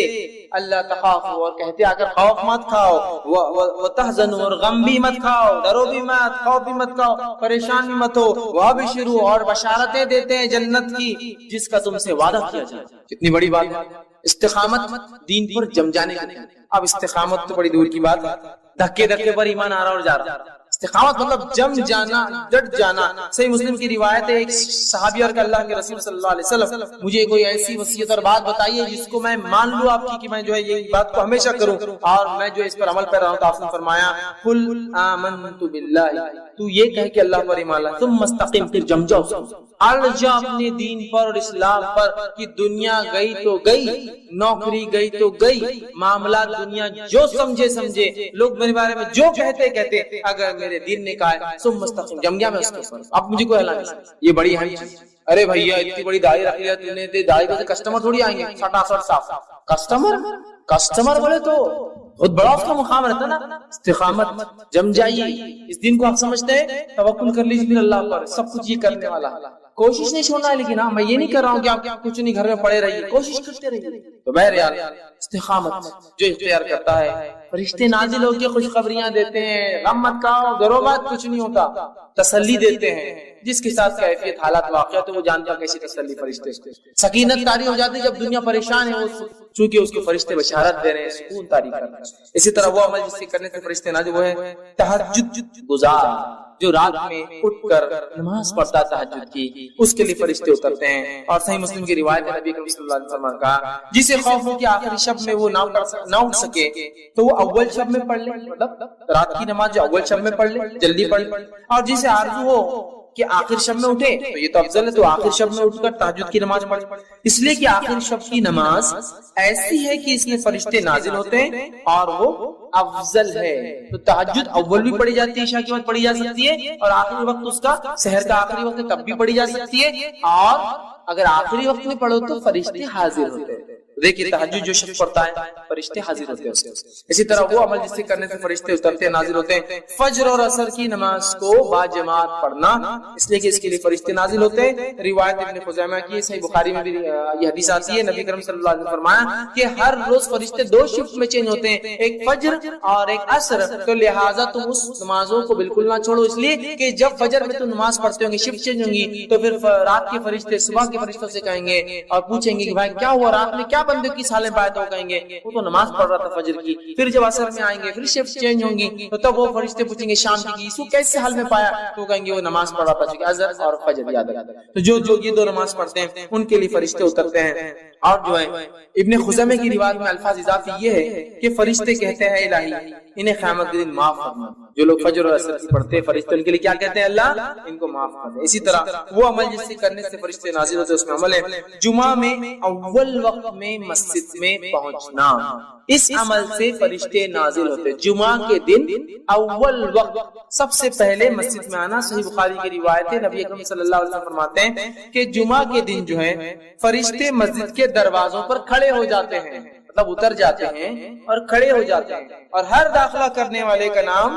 اللہ تخافوا اور کہتے ہیں اگر خوف مت کھاؤ, وتحزنوا اور غم بھی مت کھاؤ, ڈرو بھی مت, خوف بھی مت کھاؤ, پریشان بھی مت ہو, وابشروا اور بشارتیں دیتے ہیں جنت کی جس کا تم سے وعدہ کیا جائے. کتنی بڑی بات ہے استقامت, دین پر جم جانے کا. اب استقامت تو بڑی دور کی بات ہے, دھکے دھکے پر ایمان آ رہا اور جا رہا. استقامت مطلب جم جانا, ڈٹ جانا. صحیح مسلم کی روایت ہے ایک صحابی اور کہ اللہ کے رسول صلی اللہ علیہ وسلم مجھے کوئی ایسی وصیت اور بات بتائیے جس کو میں مان لوں آپ کی کہ میں جو ہے یہ بات کو ہمیشہ کروں اور میں جو اس پر عمل کر رہا ہوں. تو آپ نے فرمایا قل آمنت باللہ, تو یہ کہہ کہ اللہ پر ایمان لا, ثم استقم, پھر جم جاؤ, اڑ جا اپنے دین پر اور اسلام پر کہ دنیا گئی تو گئی, نوکری گئی تو گئی, معاملات دنیا جو سمجھے, لوگ میرے بارے میں جو کہتے, اگر میرے دین نے کہا ہے ثم استقم, جم گیا میں اس کے اوپر, اب مجھے کوئی ہلا نہیں. یہ بڑی اہم چیز. ارے بھیا اتنی بڑی داڑھی رکھ لیا تم نے, داڑھی کو کسٹمر تھوڑی آئیں گے سٹاسٹ صاف. کسٹمر بولے تو بہت بڑا اس کا مقام رہتا نا. استقامت, جم جائیے, اس دن کو آپ سمجھتے ہیں, توکل کر لیجیے پھر اللہ پر, سب کچھ یہ کرنے والا. کوشش نہیں چھوڑنا ہے, لیکن ہاں میں یہ نہیں کر رہا ہوں کہ آپ کچھ نہیں گھر میں پڑے رہیے, کوشش کرتے رہیے. تو بہرحال استقامت جو اختیار کرتا ہے, فرشتے نازل ہو کے خوشخبریاں دیتے ہیں, غم مت کھاؤ, ڈرو مت, کچھ نہیں ہوتا, تسلی دیتے ہیں. جس کے ساتھ کیفیت حالات واقعہ تو وہ جانتا کیسی تسلی فرشتے. سکینت طاری ہو جاتی جب دنیا پریشان ہے, چونکہ اس کو فرشتے بشارت دے رہے ہیں, سکون طاری کر رہے ہیں. اسی طرح وہ عمل جس سے کرنے سے فرشتے نازل وہ ہے تہجد گزار, جو رات میں اٹھ کر نماز پڑھتا تہجد کی, اس کے لیے فرشتے اترتے ہیں. اور صحیح مسلم کی روایت ہے نبی کریم صلی اللہ علیہ وسلم نے کہا جسے خوف ہو کہ آخری شب میں وہ نہ اٹھ سکے تو وہ اول شب میں پڑھ لے, مطلب رات کی نماز جو اول شب میں پڑھ لے, جلدی پڑھ لے. اور جسے آرزو ہو کہ آخر شب میں اٹھے تو یہ تو افضل ہے, تو آخر شب میں اٹھ کر تہجد کی نماز پڑھے, اس لیے کہ آخر شب کی نماز ایسی ہے کہ اس میں فرشتے نازل ہوتے ہیں اور وہ افضل ہے. تو تہجد اول بھی پڑھی جاتی ہے, عشاء کے بعد پڑھی جا سکتی ہے, اور آخری وقت اس کا سحر کا آخری وقت ہے تب بھی پڑھی جا سکتی ہے, اور اگر آخری وقت میں پڑھو تو فرشتے حاضر ہوتے ہیں. دیکھیے تہجد جو شخص پڑھتا ہے فرشتے حاضر ہوتے ہیں. اسی طرح وہ عمل جس سے کرنے سے فرشتے اترتے ہیں, نازل ہوتے ہیں, فجر اور عصر کی نماز کو باجماعت پڑھنا, اس لیے کہ اس کے لیے فرشتے نازل ہوتے ہیں. روایت ابن خزیمہ کی, صحیح بخاری میں بھی یہ حدیث آتی ہے, نبی کریم صلی اللہ علیہ وسلم نے فرمایا کہ ہر روز فرشتے 2 شفٹ میں چینج ہوتے ہیں, ایک فجر اور ایک عصر, تو لہٰذا تم اس نمازوں کو بالکل نہ چھوڑو, اس لیے کہ جب فجر میں تم نماز پڑھتے ہوں گے شفٹ چینج ہوں گی, تو پھر رات کے فرشتے صبح کے فرشتوں سے کہیں گے اور پوچھیں گے کہ بھائی کیا ہوا, رات میں کیا بندے کی حال میں پایا, تو کہیں گے وہ تو نماز پڑھ رہا تھا فجر کی. پھر جب عصر میں آئیں گے پھر شفٹ چینج ہوں گی, تو تب وہ فرشتے پوچھیں گے شام کی اس کو کیسے حال میں پایا, تو کہیں گے وہ نماز پڑھ رہا تھا, چونکہ عصر اور فجر یاد ہے. تو جو یہ 2 نماز پڑھتے ہیں ان کے لیے فرشتے اترتے ہیں. اور جو ہے ابن خزیمہ کی روایت میں الفاظ اضافی یہ ہے کہ فرشتے کہتے ہیں الہی انہیں قیامت کے دن معاف فرما. جو لوگ فجر اور عصر پڑھتے ہیں فرشتے ان کے لیے کیا کہتے ہیں, اللہ ان کو معاف کر دے. اسی طرح وہ عمل جس سے کرنے سے فرشتے نازل ہوتے ہیں, اس میں عمل ہے جمعہ میں اول وقت میں مسجد میں پہنچنا. اس عمل سے فرشتے نازل ہوتے ہیں. جمعہ کے دن اول وقت سب سے پہلے مسجد میں آنا. صحیح بخاری کی روایت ہے, نبی اکرم صلی اللہ علیہ وسلم فرماتے ہیں کہ جمعہ کے دن جو ہے فرشتے مسجد کے دروازوں پر کھڑے ہو جاتے ہیں, مطلب اتر جاتے ہیں اور کھڑے ہو جاتے ہیں, اور ہر داخلہ کرنے والے کا نام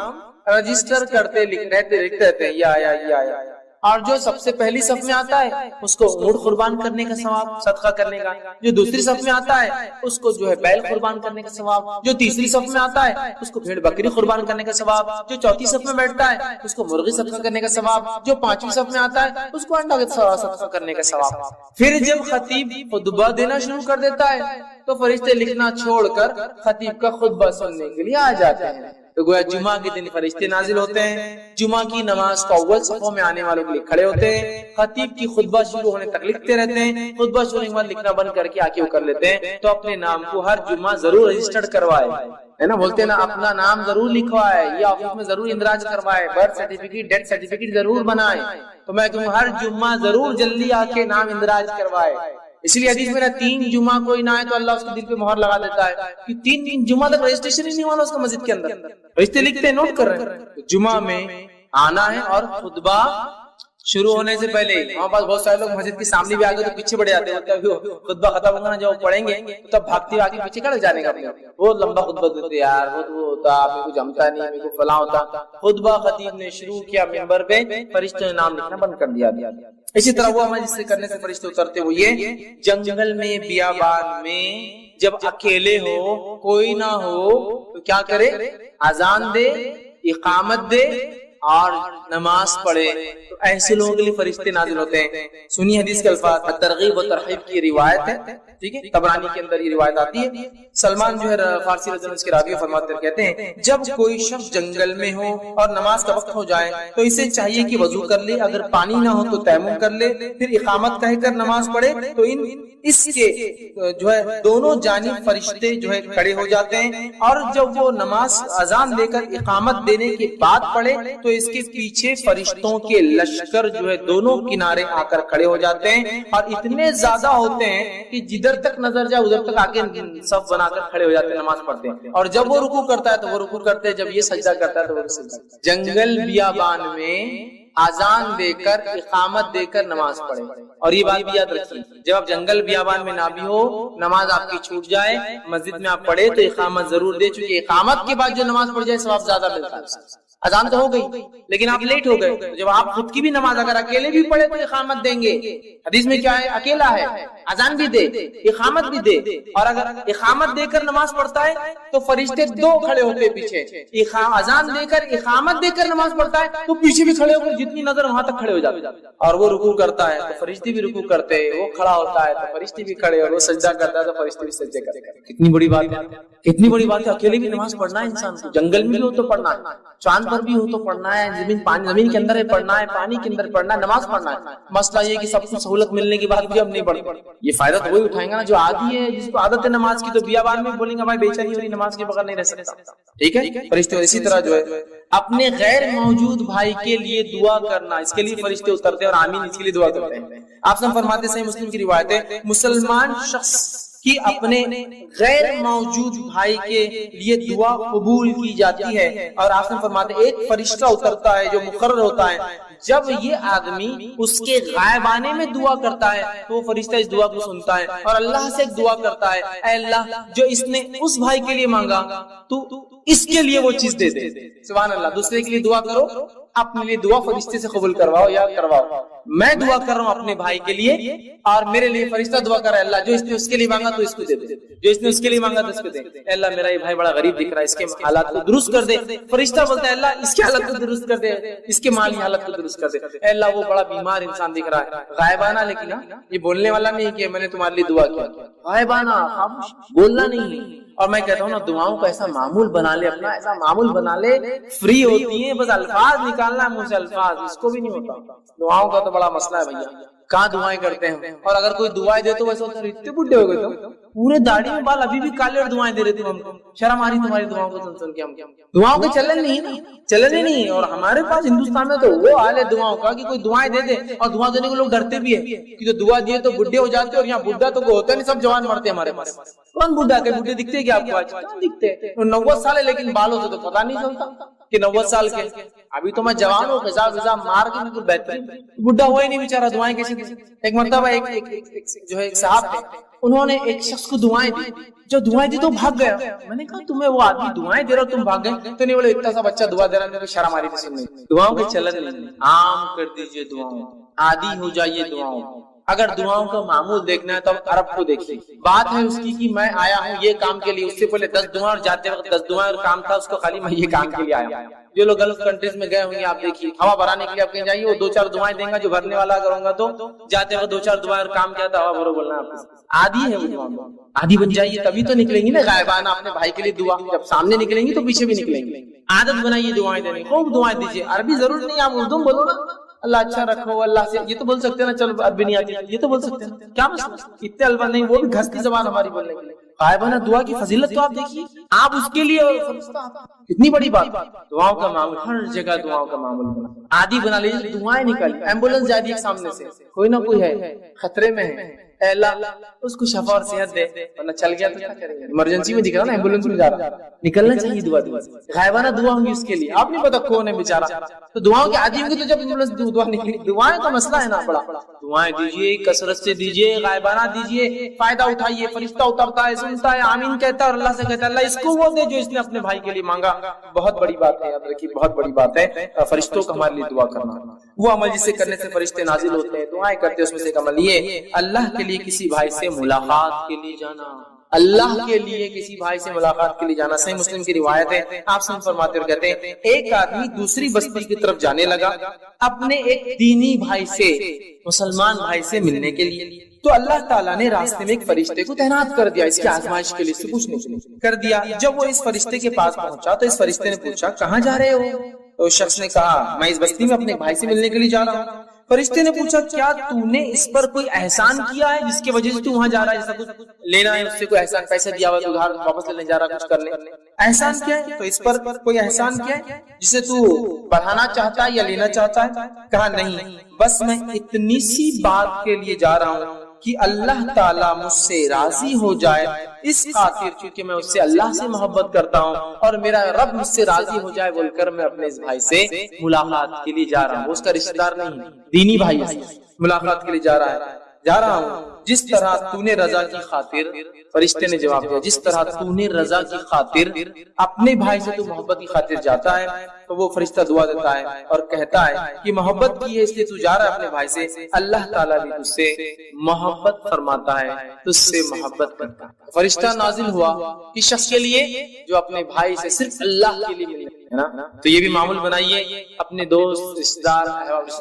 رجسٹر کرتے لکھتے رہتے ہیں, یہ آیا یہ آیا. اور جو سب سے پہلی صف میں آتا ہے اس کو اونٹ قربان کرنے کا ثواب، صدقہ کرنے کا. جو دوسری صف میں آتا ہے اس کو جو ہے بیل قربان کرنے کا ثواب. جو تیسری صف میں آتا ہے اس کو بھیڑ بکری قربان کرنے کا ثواب. جو چوتھی صف میں بیٹھتا ہے اس کو مرغی صدقہ کرنے کا ثواب. جو پانچویں صف میں آتا ہے اس کو انڈا صدقہ کرنے کا ثواب. پھر جب خطیب خطبہ دینا شروع کر دیتا ہے تو فرشتے لکھنا چھوڑ کر خطیب کا خطبہ سننے کے لیے آ جاتے ہیں. تو گویا جمعہ کے دن فرشتے نازل ہوتے ہیں، جمعہ کی نماز کو اول صفوں میں آنے والوں کے لیے کھڑے ہوتے ہیں، خطیب کی خطبہ شروع ہونے تک لکھتے رہتے ہیں، خطبہ شروع ہونے کے بعد لکھنا بند کر کے آکے وہ کر لیتے ہیں. تو اپنے نام کو ہر جمعہ ضرور رجسٹرڈ کروائے، ہے نا، بولتے ہیں نا، اپنا نام ضرور لکھوائے یا آفس میں ضرور اندراج کروائے، برتھ سرٹیفکیٹ ڈیتھ سرٹیفکیٹ ضرور بنائے. تو میں کہوں ہر جمعہ ضرور جلدی آ کے نام اندراج کروائے. اس لیے حدیث میں 3 جمعہ کوئی نہ آئے تو اللہ اس کے دل پہ مہر لگا دیتا ہے کہ 3 جمعہ تک رجسٹریشن ہی نہیں ہوا اس کا مسجد کے اندر. رشتے لکھتے ہیں، نوٹ کر رہے ہیں. جمعہ میں آنا ہے اور خطبہ شروع ہونے سے پہلے ہمارے پاس بہت سارے لوگ مسجد کے سامنے بھی آگے تو پیچھے بڑے آتے ہیں. خطبہ ختم ہوگا نا جب پڑھیں گے تب بھاگتے آگے پیچھے کھڑے جانے کا. وہ لمبا خطبہ دیتے یار، وہ ہوتا میرے کو جمتا نہیں، میرے کو فلاں ہوتا. خطبہ خطیب نے شروع کیا منبر پہ، فرشتوں نے نام لکھنا بند کر دیا. اسی طرح وہ عمل جس سے کرنے سے فرشتے اترتے وہ یہ جنگل میں بیابان میں جب اکیلے ہو کوئی نہ ہو تو کیا کرے، اذان دے، اقامت دے اور نماز پڑھے. تو ایسے لوگوں کے لیے فرشتے نازل ہوتے ہیں. سنی حدیث کے الفاظ، ترغیب و ترہیب کی روایت ہے، ٹھیک ہے، طبرانی کے اندر یہ روایت آتی ہے. سلمان جو ہے فارسی رضی اللہ عنہ کے راوی فرماتے ہیں، کہتے ہیں جب کوئی شخص جنگل میں ہو اور نماز کا وقت ہو جائے تو اسے چاہیے کہ وضو کر لے، اگر پانی نہ ہو تو تیمم کر لے، پھر اقامت کہہ کر نماز پڑھے. تو اس کے جو ہے دونوں جانب فرشتے جو ہے کھڑے ہو جاتے ہیں، اور جب وہ نماز اذان دے کر اقامت دینے کے بعد پڑھے تو اس کے پیچھے فرشتوں کے لشکر جو ہے دونوں کنارے آ کر کھڑے ہو جاتے ہیں، اور اتنے زیادہ ہوتے ہیں کہ جدھر تک نظر جائے ادھر تک آگے صف بنا کر کھڑے ہو جاتے ہیں، نماز پڑھتے ہیں. اور جب وہ رکوع کرتا ہے تو وہ رکوع کرتے ہیں، جب یہ سجدہ کرتا ہے تو وہ سجدہ. جنگل بیابان میں اذان دے کر اقامت دے کر نماز پڑھے. اور یہ بات بھی یاد رکھیے، جب آپ جنگل بیابان میں نہ بھی ہو، نماز آپ کی چھوٹ جائے، مسجد میں آپ پڑھے تو اقامت ضرور دے، چونکہ اقامت کے بعد جو نماز پڑھ جائے ثواب زیادہ ملتا ہے. اذان تو ہو گئی لیکن آپ لیٹ ہو گئے، جب آپ خود کی بھی نماز اگر اکیلے بھی پڑھے تو اقامت دیں گے. حدیث میں کیا ہے، اکیلا ہے اذان بھی دے اقامت بھی دے. اور اگر اقامت دے کر نماز پڑھتا ہے تو فرشتے 2 کھڑے ہوتے پیچھے. اذان دے کر اقامت دے کر نماز پڑھتا ہے تو پیچھے بھی کھڑے ہو کر جتنی نظر وہاں تک کھڑے ہو جاتے. اور وہ رکوع کرتا ہے تو فرشتے بھی رکوع کرتے، وہ کھڑا ہوتا ہے تو فرشتے بھی کھڑے، اور وہ سجدہ کرتا ہے تو فرشتے بھی سجدے کرتے. کتنی بڑی بات ہے، کتنی بڑی بات ہے. اکیلے بھی نماز پڑھنا ہے انسان کو، جنگل میں بھی ہو تو پڑھنا ہے، چاند پر بھی ہو تو پڑھنا ہے، زمین کے اندر پڑھنا ہے، پانی کے اندر پڑھنا ہے، نماز پڑھنا ہے. مسئلہ یہ کہ سب کو سہولت ملنے کے بعد بھی ہم نہیں پڑھتے. یہ فائدہ تو وہی اٹھائیں گا نا جو عادی ہے، جس کو عادت ہے نماز کی. تو بیابان میں بولیں گے بھائی بے چینی ہو رہی، نماز کے بغیر نہیں رہ سکتا، ٹھیک ہے. فرشتے اسی طرح جو ہے اپنے غیر موجود بھائی کے لیے دعا کرنا، اس کے لیے فرشتے اترتے ہیں اور آمین اس کے لیے دعا کرتے ہیں. آپ سب فرماتے ہیں، صحیح مسلم کی روایت ہے، مسلمان شخص کی اپنے غیر موجود بھائی کے لیے دعا قبول کی جاتی ہے. اور آپ نے فرماتے ایک فرشتہ اترتا ہے جو مقرر ہوتا ہے، جب یہ آدمی اس کے غائبانے میں دعا کرتا ہے تو وہ فرشتہ اس دعا کو سنتا ہے اور اللہ سے ایک دعا کرتا ہے، اے اللہ جو اس نے اس بھائی کے لیے مانگا تو اس کے لیے وہ چیز دے دے. سبحان اللہ. دوسرے کے لیے دعا کرو، اپنے لیے دعا فرشتے سے قبول کرواؤ یا کرواؤ. میں دعا کر رہا ہوں اپنے بھائی کے لیے اور میرے لیے فرشتہ دعا کر رہا ہے، اللہ جو اس نے اس کے لیے مانگا تو اس کو دے دے، جو اس نے اس کے لیے مانگا تو اس کو دے. اے اللہ میرا یہ بھائی بڑا غریب دکھ رہا ہے، اس کے حالات کو درست کر دے. فرشتہ بولتا ہے اللہ اس کی حالت کو درست کر دے، اس کے مالی حالت کو درست کر دے. اے اللہ وہ بڑا بیمار انسان دکھ رہا ہے، غائبانہ، لیکن یہ بولنے والا نہیں کہ میں نے تمہارے لیے دعا کیا، غائبانہ خاموش، بولنا نہیں. اور میں کہتا ہوں نا دعاؤں کو ایسا معمول بنا لے، اپنا ایسا معمول بنا لے، فری ہوتی ہیں، بس الفاظ نکالنا منہ سے، الفاظ اس کو بھی نہیں ہوتا. دعاؤں کا تو بڑا مسئلہ ہے بھیا، کہاں دعائیں کرتے ہیں. اور اگر کوئی دعائیں دے تو ویسے ہوتا ہے اتنے بڈھے ہو گئے تو پورے داڑھی میں بال ابھی بھی کالے اور دعائیں دے رہے تھے. ہم کو شرم آ رہی تمہاری دعاؤں کو سن سن کے. ہم دعاؤں کے چلن نہیں نا، چلن ہی نہیں. اور ہمارے پاس ہندوستان میں تو وہ حال ہے دعاؤں کا کہ کوئی دعائیں دے دے اور دعا دینے کو لوگ ڈرتے بھی ہے کہ جو دعا دیے تو بڈھے ہو جاتے، اور یہاں بڈھا تو کوئی ہوتا نہیں، سب جوان مرتے ہمارے پاس. کون بڈھا کے بڈھے دکھتے کیا آپ کو؟ آج دکھتے 90 سال ہے لیکن بال ہوتے تو پتا نہیں چلتا کہ 90 سال کے. ابھی تو میں جوان ہوں، غذا وزا مار کے بالکل بہترین، بڈھا ہوا ہی نہیں بیچارہ، دعائیں کیسے دے؟ ایک مرتبہ ایک صاحب تھے، انہوں نے ایک شخص کو دعائیں دی، جو دعائیں دی تو بھاگ گیا۔ میں نے کہا تمہیں وہ آدمی دعائیں دے رہا تم بھاگ گئے؟ تو نہیں، بولے اتنا سا بچہ دعا دے رہا ہے، شرم آ رہی تھی سننے۔ دعاؤں کے چلن نہیں، عام کر دیجئے دعاؤں، عادی ہو جائیے دعاؤں۔ اگر دعاؤں کا معمول دیکھنا ہے تو عرب کو دیکھیے، بات ہے اس کی کہ میں آیا ہوں یہ کام کے لیے، اس سے پہلے 10 دعائیں اور جاتے وقت 10 دعائیں اور کام تھا اس کو، خالی میں یہ کام کے لیے آیا ہوں۔ جو لوگ گلف کنٹریز میں گئے ہوں گے آپ دیکھیے، ہوا بھرانے کے لیے آپ کہیں جائیے، وہ 2-4 دعائیں دیں گا، جو بھرنے والا کروں گا تو جاتے وقت 2-4 دعائیں اور کام کیا تھا ہوا بھرو بولنا آپ کو۔ عادی ہے وہ دعا، عادی بن جائیے تبھی تو نکلیں گی نا غائبانہ اپنے بھائی کے لیے دعا، جب سامنے نکلیں گی تو پیچھے بھی نکلیں گے۔ عادت بنائیے دعائیں دینے، خوب دعائیں دیجیے، عربی ضرور نہیں، آپ اردو بولو نا، اللہ اچھا رکھو، اللہ سے، یہ تو بول سکتے ہیں نا، چلو عربی نہیں آتی یہ تو بول سکتے ہیں، کیا مسئلہ؟ اتنے الفاظ نہیں، وہ بھی گھستی زبان ہماری بولنے کے لیے۔ غائبانہ دعا کی فضیلت تو آپ دیکھیے، آپ اس کے لیے اتنی بڑی بات، دعاؤں کا معمول ہر جگہ، دعاؤں کا معمول عادی بنا لیجیے، دعائیں نکل، ایمبولینس جا رہی ہے سامنے سے، کوئی نہ کوئی ہے خطرے میں ہے، اے اللہ اس کو شفا اور صحت دے، ورنہ چل گیا تو کیا کریں گے؟ ایمرجنسی میں دکھ رہا نا، ایمبولینس میں جا رہا، نکلنا چاہیے دعا دعا، غائبانہ دعا ہوں گی اس کے لیے، آپ نہیں پتا کون ہے بیچارہ، تو دعاؤں کے عادی ہوں گے تو جب ایمبولینس دعا نکلی، دعائیں کا مسئلہ ہے نا بڑا، دعائیں دیجیے، کثرت سے دیجیے، غائبانہ دیجیے، فائدہ اٹھائیے، فرشتہ اترتا ہے، سنتا ہے، آمین کہتا ہے اور اللہ سے کہتا ہے اللہ اس کو وہ دے جو اس نے اپنے بھائی کے لیے مانگا۔ بہت بڑی بات ہے، یاد رکھیے بہت بڑی بات ہے فرشتوں کا ہمارے لیے دعا کرنا، وہ عمل جسے کرنے سے فرشتے نازل ہوتے ہیں، دعائیں کرتے ہیں، اس میں سے ایک عمل یہ اللہ کے لیے کسی بھائی سے ملاقات کے لیے جانا، اللہ کے لیے کسی بھائی سے ملاقات کے لیے جانا۔ صحیح مسلم کی روایت ہے، آپ سے فرماتے اور کہتے ہیں ایک آدمی دوسری بستی کی طرف جانے لگا اپنے ایک دینی بھائی سے، مسلمان بھائی سے ملنے کے لیے، تو اللہ تعالیٰ نے راستے میں ایک فرشتے کو تعینات کر دیا، اس کی آزمائش کے لیے، سے پوچھنے کے لیے کر دیا۔ جب وہ اس فرشتے کے پاس پہنچا تو اس فرشتے نے پوچھا کہاں جا رہے ہو؟ تو اس شخص نے کہا میں اس بستی میں اپنے بھائی سے ملنے کے لیے جا رہا ہوں۔ فرشتے نے پوچھا کیا تو نے اس پر کوئی احسان کیا ہے جس کی وجہ سے تو وہاں جا رہا ہے، جیسا کچھ لینا ہے اس سے، کوئی احسان، پیسے دیا ہوا تو ادھار واپس لینے جا رہا، کچھ کرنے، احسان کیا ہے؟ تو اس پر کوئی احسان کیا ہے جسے تو بڑھانا چاہتا ہے یا لینا چاہتا ہے؟ کہا نہیں، بس میں اتنی سی بات کے لیے جا رہا ہوں کہ اللہ تعالیٰ مجھ سے راضی ہو جائے، اس خاطر کیونکہ میں اس سے اللہ سے محبت کرتا ہوں اور میرا رب مجھ سے راضی ہو جائے بول کر میں اپنے اس بھائی سے ملاقات کے لیے جا رہا ہوں۔ وہ اس کا رشتہ دار نہیں، دینی بھائی ہے، ملاقات کے لیے جا رہا ہوں جس طرح تو نے رضا کی خاطر، فرشتے نے جواب دیا جس طرح تو نے رضا کی خاطر اپنے بھائی سے تو محبت کی خاطر جاتا ہے، تو وہ فرشتہ دعا دیتا ہے اور کہتا ہے کہ محبت کی ہے اس لیے تو جا رہا ہے اپنے بھائی سے، اللہ تعالیٰ بھی تجھ سے محبت فرماتا ہے، تجھ سے محبت کرتا ہے۔ فرشتہ نازل ہوا اس شخص کے لیے جو اپنے بھائی سے صرف اللہ کے لیے ملے ہے نا۔ تو یہ بھی معمول بنائیے، اپنے دوست، رشتہ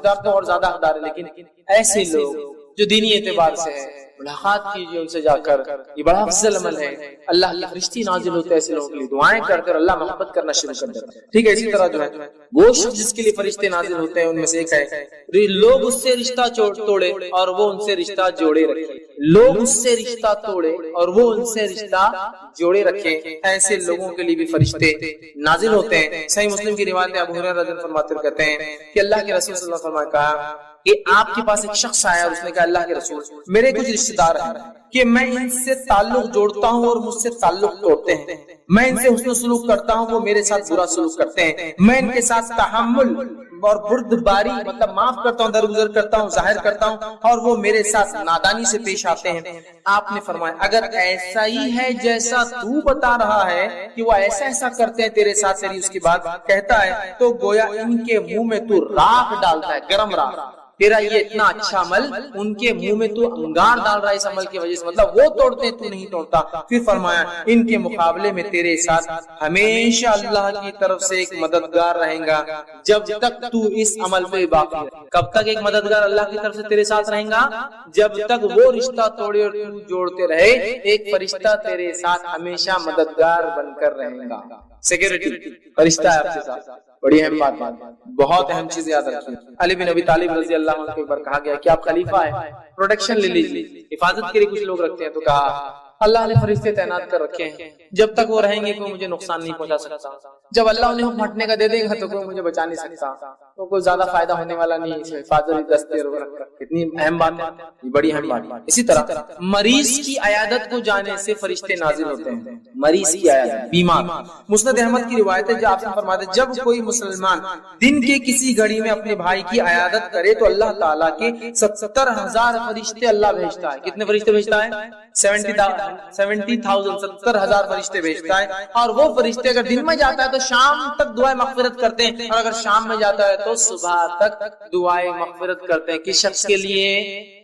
دار تو اور زیادہ حقدار ہے، لیکن ایسے لوگ جو دینی اعتبار سے ہے ملاقات کیجیے ان سے جا کر، یہ بڑا افضل عمل ہے۔ اللہ کے فرشتے نازل ہوتے ہیں ایسے لوگوں کے لیے، دعائیں کرتے اور اللہ محبت کرنا شروع کر دیتا ہے، ٹھیک ہے۔ اسی طرح جو ہے وہ شخص جس کے لیے فرشتے نازل ہوتے ہیں ان میں سے ایک ہے لوگ اس سے رشتہ توڑے اور وہ ان سے رشتہ جوڑے رکھے، لوگ اس سے رشتہ توڑے اور وہ ان سے رشتہ جوڑے رکھے، ایسے لوگوں کے لیے بھی فرشتے نازل ہوتے ہیں۔ صحیح مسلم کی روایت ہے، ابو ہریرہ رضی اللہ عنہ فرماتے ہیں کہتے ہیں کہ اللہ کے رسول صلی اللہ علیہ وسلم نے کہا کہ آپ کے پاس ایک شخص آیا اور اس نے کہا اللہ کے رسول میرے کچھ رشتہ دار ہیں کہ میں ان سے تعلق جوڑتا ہوں اور مجھ سے تعلق توڑتے ہیں، میں ان سے حسن سلوک کرتا ہوں وہ میرے ساتھ برا سلوک کرتے ہیں، میں ان کے ساتھ تحمل اور بردباری مطلب معاف کرتا ہوں، درگزر کرتا ہوں، ظاہر کرتا ہوں اور وہ میرے ساتھ نادانی سے پیش آتے ہیں۔ آپ نے فرمایا اگر ایسا ہی ہے جیسا تو بتا رہا ہے کہ وہ ایسا کرتے ہیں تیرے ساتھ، تیری اس کی بات کہتا ہے تو گویا ان کے منہ میں تو راکھ ڈالتا ہے، گرم راکھ، تیرا یہ اتنا اچھا عمل ان کے منہ میں تو انگار ڈال رہا ہے اس عمل کی وجہ سے، مطلب وہ توڑتے ہیں تو نہیں توڑتا۔ پھر فرمایا ان کے مقابلے میں تیرے ساتھ ہمیشہ اللہ کی طرف سے ایک مددگار رہے گا جب تک تو اس عمل پہ باقی رہے۔ کب تک ایک مددگار اللہ کی طرف سے تیرے ساتھ رہے گا؟ جب تک وہ رشتہ توڑے اور تو جوڑتے رہے، ایک فرشتہ تیرے ساتھ ہمیشہ مددگار بن کر رہے گا، سیکیورٹی فرشتہ ہے آپ کے ساتھ۔ بڑی اہم بات ہے، بہت اہم چیز یاد رکھیں۔ علی بن ابی طالب رضی اللہ عنہ کو ایک بار کہا گیا کہ آپ خلیفہ ہیں، پروٹیکشن لے لیجیے، حفاظت کے لیے کچھ لوگ رکھتے ہیں، تو کہا اللہ نے فرشتے تعینات کر رکھے ہیں، جب تک وہ رہیں گے کوئی مجھے نقصان نہیں پہنچا سکتا، جب اللہ انہیں ہٹنے کا دے دے گا تو کوئی مجھے بچا نہیں سکتا۔ تو کوئی زیادہ فائدہ ہونے والا نہیں ہے، حفاظت دستے کتنی اہم بات ہے، یہ بڑی اہم بات ہے۔ اسی طرح مریض کی عیادت کو جانے سے فرشتے نازل ہوتے ہیں، مریض کی عیادت، بیمار۔ مسند احمد کی روایت ہے جو آپ سے فرماتے ہیں جب کوئی مسلمان دن کے کسی گھڑی میں اپنے بھائی کی عیادت کرے تو اللہ تعالیٰ کے 70,000 فرشتے اللہ بھیجتا ہے۔ کتنے فرشتے بھیجتا ہے؟ 70,000 70,000 فرشتے بھیجتا ہے، اور وہ فرشتے اگر دن میں جاتا ہے تو شام تک دعائیں مغفرت کرتے ہیں، اور اگر شام میں جاتا ہے تو صبح تک دعائیں مغفرت کرتے ہیں۔ کس شخص کے لیے؟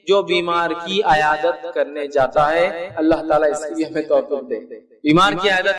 جو بیمار کی عیادت کرنے جاتا ہے۔ اللہ تعالیٰ اس کی ہمیں توفیق دے، بیمار کی عیادت